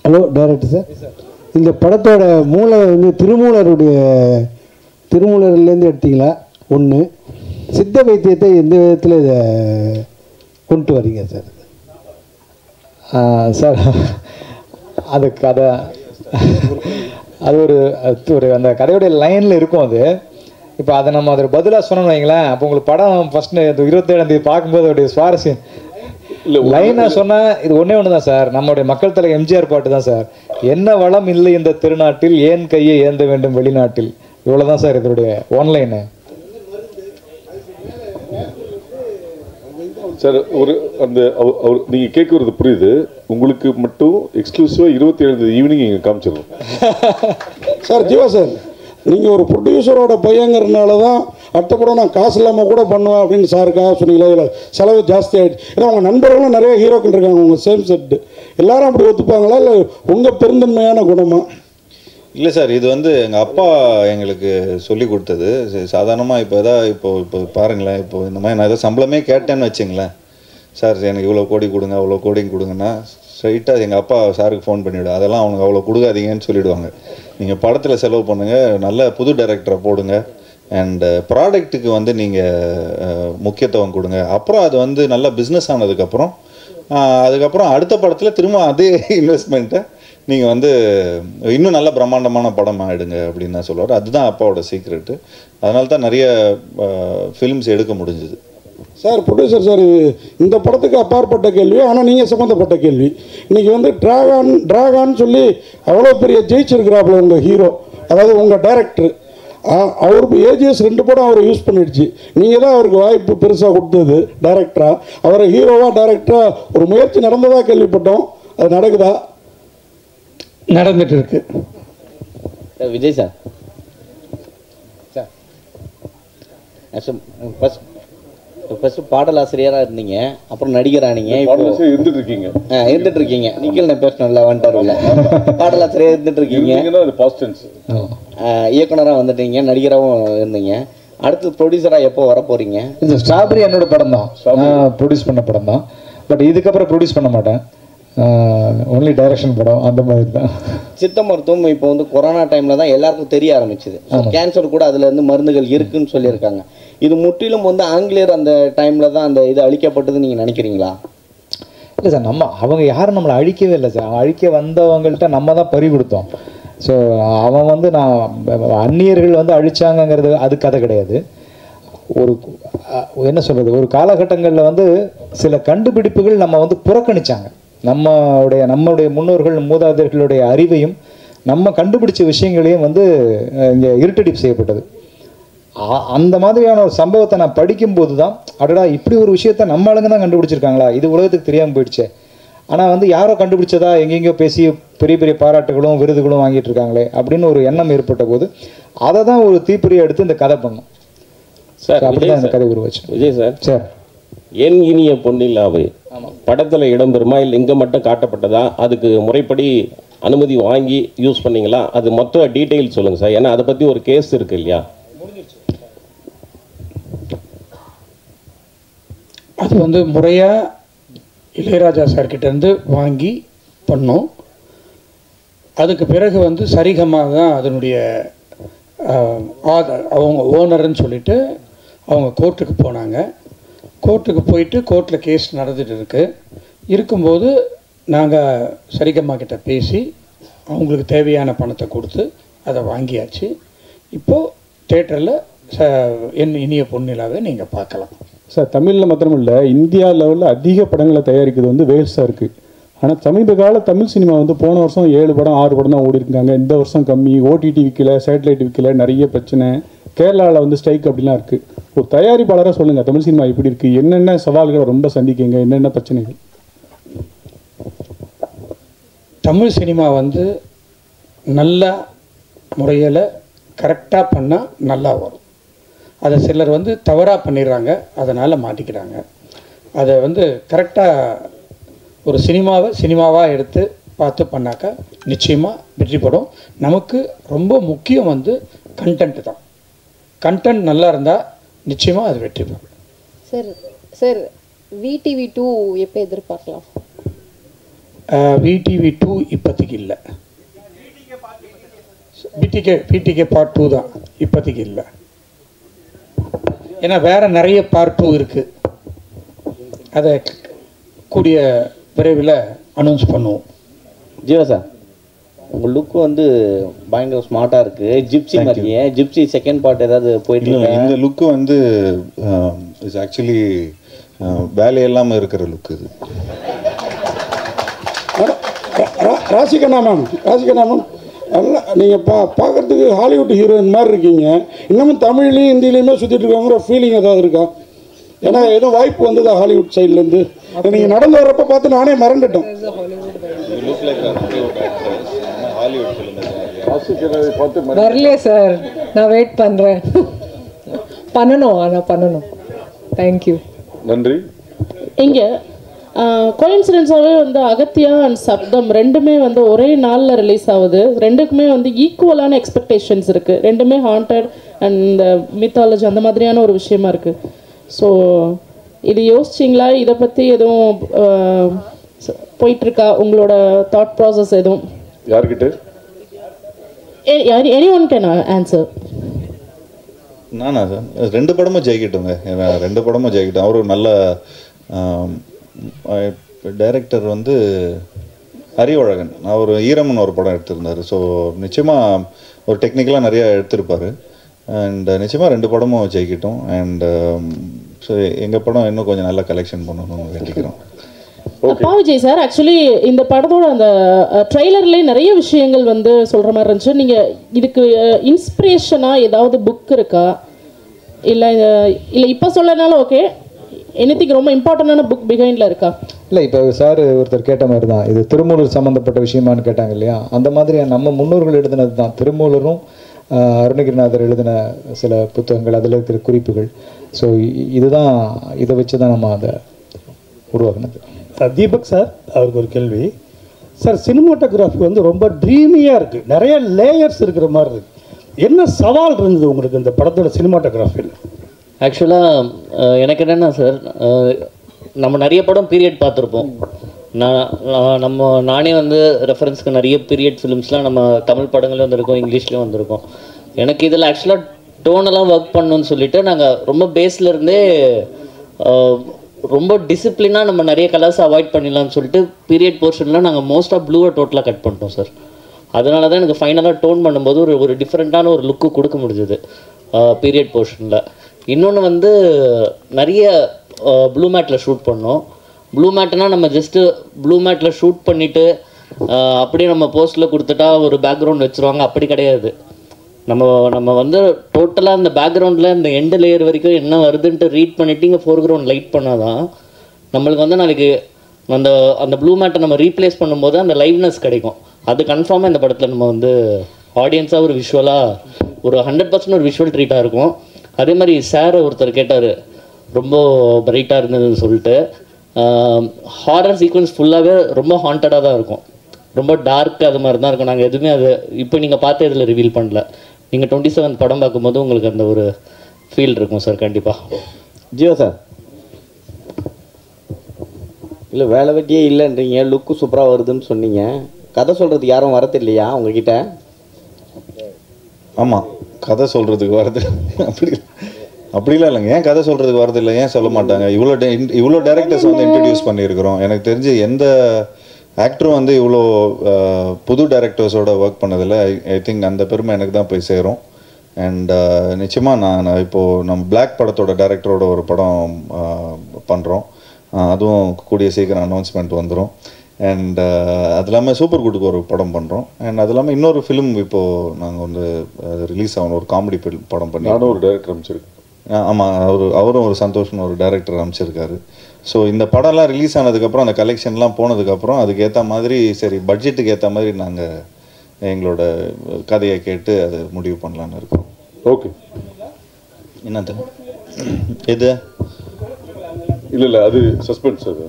Hello director sir. இந்த படத்தோட மூளை வந்து திருமூலர்லேருந்து எடுத்தீங்களா? ஒன்று. சித்த வைத்தியத்தை எந்த விதத்தில் இதை கொண்டு வரீங்க சார்? சார் அது கதை அது ஒரு அந்த கதையோடைய லைனில் இருக்கும். அது இப்போ அதை நம்ம அதில் பதிலாக சொன்னோம்னு வைங்களேன், அப்போ உங்களுக்கு படம் ஃபஸ்ட்டு 27ஆம் தேதி பார்க்கும்போது அவருடைய சுவாரஸ்யம் லைனாக சொன்னால் இது ஒன்று தான் சார். நம்மளுடைய மக்கள் தலை எம்ஜிஆர் பாட்டு தான் சார். என்ன வளம் இல்லை இந்த திருநாட்டில், ஏன் கையை ஏந்த வேண்டும் வெளிநாட்டில். இவ்வளோதான் சார் இதனுடைய ஒன்லைனு. சார் ஒரு அந்த அவர் நீங்கள் கேட்குறது புரியுது. உங்களுக்கு மட்டும் எக்ஸ்க்ளூசிவாக 27 ஈவினிங் இங்கே காமிச்சிடணும் சார். ஜீவா சார், நீங்கள் ஒரு ப்ரொடியூசரோட பையங்கிறதுனால தான் அடுத்த படம் நான் காசு இல்லாமல் கூட பண்ணுவேன் அப்படின்னு சாருக்காக சொன்னீங்களா? இதில் செலவு ஜாஸ்தி ஆகிடுச்சு. ஏன்னா உங்கள் நண்பர்களும் நிறைய ஹீரோக்கள் இருக்காங்க உங்கள் சேம் செட்டு. எல்லாரும் அப்படி ஒத்துப்பாங்களா, இல்லை உங்கள் பெருந்தன்மையான குணமா? இல்லை சார், இது வந்து எங்கள் அப்பா எங்களுக்கு சொல்லி கொடுத்தது. சாதாரணமாக இப்போ பாருங்களேன், இப்போ இந்த மாதிரி நான் ஏதோ சம்பளமே கேட்டேன்னு வச்சுங்களேன், சார் எனக்கு இவ்வளோ கோடி கொடுங்க அவ்வளோ கோடிங்க கொடுங்கன்னா ஸ்ட்ரைட்டாக எங்கள் அப்பா சாருக்கு ஃபோன் பண்ணிவிடு. அதெல்லாம் அவனுக்கு அவ்வளோ கொடுக்காதீங்கன்னு சொல்லிவிடுவாங்க. நீங்கள் படத்தில் செலவு பண்ணுங்கள், நல்ல புது டைரக்டரை போடுங்க, அண்டு ப்ராடக்ட்டுக்கு வந்து நீங்கள் முக்கியத்துவம் கொடுங்க. அப்புறம் அது வந்து நல்லா பிஸ்னஸ் ஆனதுக்கப்புறம் அதுக்கப்புறம் அடுத்த படத்தில் திரும்ப அதே இன்வெஸ்ட்மெண்ட்டை நீங்கள் வந்து இன்னும் நல்ல பிரம்மாண்டமான படம் ஆகிடுங்க அப்படின்னு தான் சொல்லுவார். அதுதான் அப்பாவோட சீக்ரெட்டு. அதனால தான் நிறைய ஃபிலிம்ஸ் எடுக்க முடிஞ்சுது. சார் ப்ரொடியூசர் சார், இது இந்த படத்துக்கு அப்பாற்பட்ட கேள்வி, ஆனால் நீங்கள் சம்மந்தப்பட்ட கேள்வி. இன்றைக்கி வந்து ட்ராகான்னு சொல்லி அவ்வளோ பெரிய ஜெயிச்சிருக்கிறாப்புல உங்கள் ஹீரோ, அதாவது உங்கள் டைரக்டர். அவருக்கு ஏஜிஎஸ் 2 படம் அவரை யூஸ் பண்ணிடுச்சு. நீங்கள் தான் அவருக்கு வாய்ப்பு பெருசாக கொடுத்தது டைரக்டராக. அவரை ஹீரோவாக டைரக்டராக ஒரு முயற்சி நடந்ததாக கேள்விப்பட்டோம். அது நடக்குதா? நடந்துட்டு இருக்கு. விஜய் சார், ஃபர்ஸ்ட் பாடலாசிரியராக இருந்தீங்க, அப்புறம் நடிகரானீங்க, இருந்துட்டு இருக்கீங்க. நீங்கள் நான் பேசணும்ல வந்துட்டாருல, பாடலாசிரியர் இருந்துட்டு இருக்கீங்க, இயக்குனராக வந்துட்டீங்க, நடிகராகவும் இருந்தீங்க. அடுத்து ப்ரொடியூசராக எப்போ வர போறீங்க? இந்த ஸ்ட்ராபெரி என்னோட படம் தான், நான் ப்ரொடியூஸ் பண்ண படம் தான். பட் இதுக்கப்புறம் ப்ரொடியூஸ் பண்ண மாட்டேன், ஒன்லி டைரக்ஷன் படம் அந்த மாதிரி தான். சித்த மருத்துவம் இப்போ வந்து கொரோனா டைமில் தான் எல்லாருக்கும் தெரிய ஆரம்பிச்சுது. கேன்சர் கூட அதில் இருந்து மருந்துகள் இருக்குன்னு சொல்லியிருக்காங்க. இது முற்றிலும் வந்து ஆங்கிலேயர் அந்த டைமில் தான் அந்த இது அழிக்கப்பட்டதுன்னு நீங்கள் நினைக்கிறீங்களா? இல்லை சார், அவங்க யாரும் நம்மளை அழிக்கவே இல்லை சார். அழிக்க வந்தவங்கள்ட்ட நம்ம தான் பறி கொடுத்தோம். ஸோ அவன் வந்து அந்நியர்கள் வந்து அழிச்சாங்கங்கிறது அது கதை கிடையாது. ஒரு என்ன சொல்கிறது, ஒரு காலகட்டங்களில் வந்து சில கண்டுபிடிப்புகள் நம்ம வந்து புறக்கணிச்சாங்க. நம்மளுடைய முன்னோர்கள் மூதாதையர்களுடைய அறிவையும் நம்ம கண்டுபிடிச்ச விஷயங்களையும் வந்து இங்கே இருட்டடிப்பு செய்யப்பட்டது. அந்த மாதிரியான ஒரு சம்பவத்தை நான் படிக்கும்போது தான், அடடா இப்படி ஒரு விஷயத்த நம்ம ஆளுங்க தான் கண்டுபிடிச்சிருக்காங்களா, இது உலகத்துக்கு தெரியாமல் போயிடுச்சு. ஆனால் வந்து யாரோ கண்டுபிடிச்சதா எங்கெங்கேயோ பேசி பெரிய பெரிய பாராட்டுகளும் விருதுகளும் வாங்கிட்டு இருக்காங்களே அப்படின்னு ஒரு எண்ணம் ஏற்பட்ட போது அதை தான் ஒரு தீப்பொறியை எடுத்து இந்த கதை பண்ணோம் சார். அப்படிதான் இந்த கதை உருவாச்சு. விஜய் சார், சார் என் இனிய பொன்னிலாவை படத்தில் இடம்பெறுமா இல்லை இங்கே மட்டும் காட்டப்பட்டதா? அதுக்கு முறைப்படி அனுமதி வாங்கி யூஸ் பண்ணீங்களா? அது மொத்த டீட்டெயில் சொல்லுங்கள் சார். ஏன்னா அதை பற்றி ஒரு கேஸ் இருக்கு இல்லையா? அது வந்து முறையாக இளையராஜா சார்கிட்டேருந்து வாங்கி பண்ணோம். அதுக்கு பிறகு வந்து சரிகமாக தான் அதனுடைய அவங்க ஓனர்ன்னு சொல்லிட்டு அவங்க கோர்ட்டுக்கு போனாங்க. கோர்ட்டுக்கு போயிட்டு கோர்ட்டில் கேஸ் நடந்துட்டு இருக்கும்போது நாங்கள் சரிகம்மா கிட்ட பேசி அவங்களுக்கு தேவையான பணத்தை கொடுத்து அதை வாங்கியாச்சு. இப்போது தேட்டரில் என் இனிய பொன்னிலாவை நீங்கள் பார்க்கலாம் சார். தமிழில் மாத்திரமில்லை, இந்தியா லெவலில் அதிக படங்களை தயாரிக்கிறது வந்து வேல்ஸாக இருக்குது. ஆனால் சமீப கால தமிழ் சினிமா வந்து போன வருஷம் 7 படம் 6 படம் தான் ஓடி இருக்காங்க. இந்த வருஷம் கம்மி, ஓடிடி விற்கல, சேட்டலைட் விற்கல, நிறைய பிரச்சனை. கேரளாவில் வந்து ஸ்ட்ரைக் அப்படிலாம் இருக்குது. ஒரு தயாரிப்பாளராக சொல்லுங்கள், தமிழ் சினிமா எப்படி இருக்குது, என்னென்ன சவால்களை ரொம்ப சந்திக்கீங்க, என்னென்ன பிரச்சனைகள்? தமிழ் சினிமா வந்து நல்ல முறையில் கரெக்டாக பண்ணால் நல்லா வரும். அதை சிலர் வந்து தவறாக பண்ணிடுறாங்க, அதனால் மாட்டிக்கிறாங்க. அதை வந்து கரெக்டாக ஒரு சினிமாவாக எடுத்து பார்த்து பண்ணாக்கா நிச்சயமாக வெற்றி படும். நமக்கு ரொம்ப முக்கியம் வந்து கண்டென்ட் தான். கண்டென்ட் நல்லா இருந்தால் நிச்சயமாக அது வெற்றி பெறும். சார் VTV 2 எப்போ எதிர்பார்க்கலாம்? VTV 2 இப்போதைக்கு இல்லை. PTK Part 2 தான் இப்போதைக்கு இல்லை. ஏன்னா வேறு நிறைய Part 2 இருக்குது. அதை கூடிய விரைவில் அனௌன்ஸ் பண்ணுவோம். ஜீவா சார், உங்கள் லுக்கு வந்து பயங்கர ஸ்மார்ட்டாக இருக்குது. ஜிப்சி மாதிரியே. ஜிப்சி செகண்ட் பார்ட் ஏதாவது போயிட்டு இந்த லுக்கு வந்து இஸ் ஆக்சுவலி வேலையெல்லாமல் இருக்கிற லுக் இது. ராசிகண்ணா மேம் நல்லா நீங்கள் பார்க்குறதுக்கு ஹாலிவுட் ஹீரோயின் மாதிரி இருக்கீங்க. இன்னமும் தமிழ்லையும் ஹிந்திலையுமே சுற்றிட்டு இருக்காங்கிற ஃபீலிங் ஏதாவது இருக்கா? ஏன்னா எதுவும் வாய்ப்பு வந்ததா ஹாலிவுட் சைட்லேருந்து? நீங்கள் நடந்து வர்றப்ப பார்த்து நானே மறந்துட்டேன். வரலையே சார், நான் வெயிட் பண்ணுறேன். பண்ணணும். தேங்க்யூ, நன்றி. இங்கே கோயின்சிடென்ஸாகவே வந்து அகத்தியா அண்ட் சப்தம் ரெண்டுமே வந்து ஒரே நாளில் ரிலீஸ் ஆகுது. ரெண்டுக்குமே வந்து ஈக்குவலான எக்ஸ்பெக்டேஷன்ஸ் இருக்குது. ரெண்டுமே ஹாண்டட் அண்ட் இந்த மித்தாலஜி அந்த மாதிரியான ஒரு விஷயமா இருக்குது. ஸோ இது யோசிச்சிங்களா? இதை பற்றி எதுவும் போயிட்டுருக்கா உங்களோட தாட் ப்ராசஸ் எதுவும்? யார்கிட்ட? Any one can answer. நானா சார், 2 படமும் ஜெயிக்கட்டுங்க. 2 படமும் ஜெயிக்கட்டும். அவர் ஒரு நல்ல டைரக்டர் வந்து அறிவழகன் அவர் ஈரம்னு ஒரு படம் எடுத்திருந்தார். ஸோ நிச்சயமாக ஒரு டெக்னிக்கலாக நிறைய எடுத்திருப்பார். அண்ட் நிச்சயமாக 2 படமும் ஜெயிக்கிட்டோம். அண்ட் ஸோ எங்கள் படம் இன்னும் கொஞ்சம் நல்லா கலெக்ஷன் பண்ணணும்னு வேண்டிக்கிறோம். விஜய் சார், ஆக்சுவலி இந்த படத்தோட அந்த ட்ரெய்லர்லேயே நிறைய விஷயங்கள் வந்து சொல்கிற மாதிரி இருந்துச்சு. நீங்கள் இதுக்கு இன்ஸ்பிரேஷனாக ஏதாவது புக் இருக்கா, இல்லை இப்போ சொல்லனாலும் ஓகே, எனிதிங் ரொம்ப இம்பார்ட்டண்டான புக் பிஹைண்டில் இருக்கா? இல்லை, இப்போ சார் ஒருத்தர் கேட்ட மாதிரி தான், இது திருமூலர் சம்மந்தப்பட்ட விஷயமானு கேட்டாங்க இல்லையா, அந்த மாதிரி நம்ம முன்னோர்கள் எழுதினது தான். திருமூலரும் அருணகிரிநாதர் எழுதின சில புத்தகங்கள், அதில் இருக்கிற குறிப்புகள். ஸோ இதுதான், இதை வச்சு தான் நம்ம அதை உருவாக்குனது. தீபக் சார், அவருக்கு ஒரு கேள்வி சார். சினிமாட்டோகிராஃபி வந்து ரொம்ப ட்ரீமியாக இருக்குது, நிறைய லேயர்ஸ் இருக்கிற மாதிரி இருக்குது. என்ன சவால் இருந்தது உங்களுக்கு இந்த படத்தோட சினிமாட்டோகிராஃபியில்? ஆக்சுவலாக எனக்கு என்னென்னா சார், நம்ம நிறைய படம் பீரியட் பார்த்துருப்போம். நானே வந்து ரெஃபரன்ஸ்க்கு நிறைய பீரியட் ஃபிலிம்ஸ்லாம் நம்ம தமிழ் படங்களையும் வந்திருக்கோம், இங்கிலீஷ்லேயும் வந்திருக்கோம். எனக்கு இதில் ஆக்சுவலாக டோனெல்லாம் ஒர்க் பண்ணணும்னு சொல்லிட்டு நாங்கள் ரொம்ப பேஸ்லேருந்தே ரொம்ப டிசிப்ளினாக நம்ம நிறைய கலர்ஸ் அவாய்ட் பண்ணிடலாம்னு சொல்லிட்டு பீரியட் போர்ஷனில் நாங்கள் மோஸ்ட் ஆஃப் ப்ளூவை டோட்டலாக கட் பண்ணிட்டோம் சார். அதனால தான் எனக்கு ஃபைனலாக டோன் பண்ணும்போது ஒரு டிஃப்ரெண்ட்டான ஒரு லுக்கு கொடுக்க முடிஞ்சது பீரியட் போர்ஷனில். இன்னொன்று வந்து நிறைய ப்ளூ மேட்டில் ஷூட் பண்ணோம். ப்ளூ மேட்னா நம்ம ஜஸ்ட்டு ப்ளூ மேட்டில் ஷூட் பண்ணிவிட்டு அப்படியே நம்ம போஸ்ட்டில் கொடுத்துட்டா ஒரு பேக்ரவுண்ட் வச்சுருவாங்க, அப்படி கிடையாது. நம்ம வந்து டோட்டலாக அந்த பேக்ரவுண்டில் இந்த எண்டு லேயர் வரைக்கும் என்ன வருதுன்ட்டு ரீட் பண்ணிவிட்டு இங்கே ஃபோர்க்ரவுண்ட் லைட் பண்ணால் தான் நம்மளுக்கு வந்து நாளைக்கு அந்த ப்ளூ மேட்டை நம்ம ரீப்ளேஸ் பண்ணும்போது அந்த லைவ்னஸ் கிடைக்கும். அது கன்ஃபார்மாக இந்த படத்தில் நம்ம வந்து ஆடியன்ஸாக ஒரு விஷுவலாக ஒரு 100% ஒரு விஷுவல் ட்ரீட்டாக இருக்கும். அதே மாதிரி சார் ஒருத்தர் கேட்டார், ரொம்ப பிரைட்டாக இருந்ததுன்னு சொல்லிட்டு. ஹாரர் சீக்வன்ஸ் ஃபுல்லாகவே ரொம்ப ஹாண்டடாக தான் இருக்கும், ரொம்ப டார்க் அது மாதிரி தான் இருக்கும். நாங்கள் எதுவுமே அது இப்போ நீங்கள் பார்த்து இதில் ரிவீல் பண்ணல. நீங்கள் 27 படம் பார்க்கும்போது உங்களுக்கு அந்த ஒரு ஃபீல் இருக்கும் சார். கண்டிப்பாக ஜியோ சார், இல்லை வேலை வெட்டியே இல்லைன்றீங்க, லுக்கு சூப்பராக வருதுன்னு சொன்னீங்க. கதை சொல்கிறதுக்கு யாரும் வரது இல்லையா உங்ககிட்ட? ஆமாம், கதை சொல்கிறதுக்கு வரது அப்படிலாம் இல்லைங்க. ஏன் கதை சொல்கிறதுக்கு வரது இல்லை, ஏன் சொல்ல மாட்டாங்க? இவ்வளோ டேரக்டர்ஸ் வந்து இன்ட்ரடியூஸ் பண்ணியிருக்கிறோம். எனக்கு தெரிஞ்சு எந்த ஆக்டரும் வந்து இவ்வளோ புது டைரக்டர்ஸோட ஒர்க் பண்ணதில்லை. ஐ திங்க் அந்த பெருமை எனக்கு தான் போய் சேரும். அண்ட் நிச்சயமாக நான் இப்போது நம்ம பிளாக் படத்தோட டைரக்டரோட ஒரு படம் பண்ணுறோம். அதுவும் கூடிய சீக்கிரம் அனௌன்ஸ்மெண்ட் வந்துடும். அண்ட் அது இல்லாமல் சூப்பர் குட்டுக்கு ஒரு படம் பண்ணுறோம். அண்ட் அது இல்லாமல் இன்னொரு ஃபிலிம் இப்போது நாங்கள் வந்து ரிலீஸ் ஆகணும், ஒரு காமெடி படம் பண்ணி. நானும் ஒரு டைரக்டர் அமைச்சிருக்கேன். ஆமாம், அவரும் ஒரு சந்தோஷம்னு ஒரு டைரக்டர் அமைச்சிருக்காரு. ஸோ இந்த படம்லாம் ரிலீஸ் ஆனதுக்கப்புறம், அந்த கலெக்ஷன்லாம் போனதுக்கப்புறம் அதுக்கு ஏற்ற மாதிரி, சரி பட்ஜெட்டுக்கு ஏற்ற மாதிரி நாங்கள் எங்களோட கதையை கேட்டு அதை முடிவு பண்ணலான்னு இருக்கோம். ஓகே, என்னது இது? இல்லை அது சஸ்பென்ஸ். அது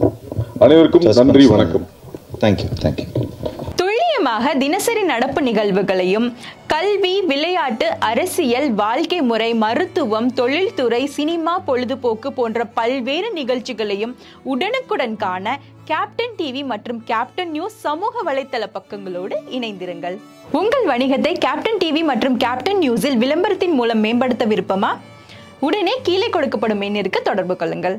அனைவருக்கும் நன்றி, வணக்கம். தேங்க்யூ. துல்லியமாக தினசரி நடப்பு நிகழ்வுகளையும் கல்வி, விளையாட்டு, அரசியல், வாழ்க்கை முறை, மருத்துவம், தொழில்துறை, சினிமா, பொழுதுபோக்கு போன்ற பல்வேறு நிகழ்ச்சிகளையும் உடனுக்குடன் காண கேப்டன் டிவி மற்றும் கேப்டன் நியூஸ் சமூக வலைத்தள பக்கங்களோடு இணைந்திருங்கள். உங்கள் வணிகத்தை கேப்டன் டிவி மற்றும் கேப்டன் நியூஸில் விளம்பரத்தின் மூலம் மேம்படுத்த விருப்பமா? உடனே கீழே கொடுக்கப்படும் எண்ணிற்கு தொடர்பு கொள்ளுங்கள்.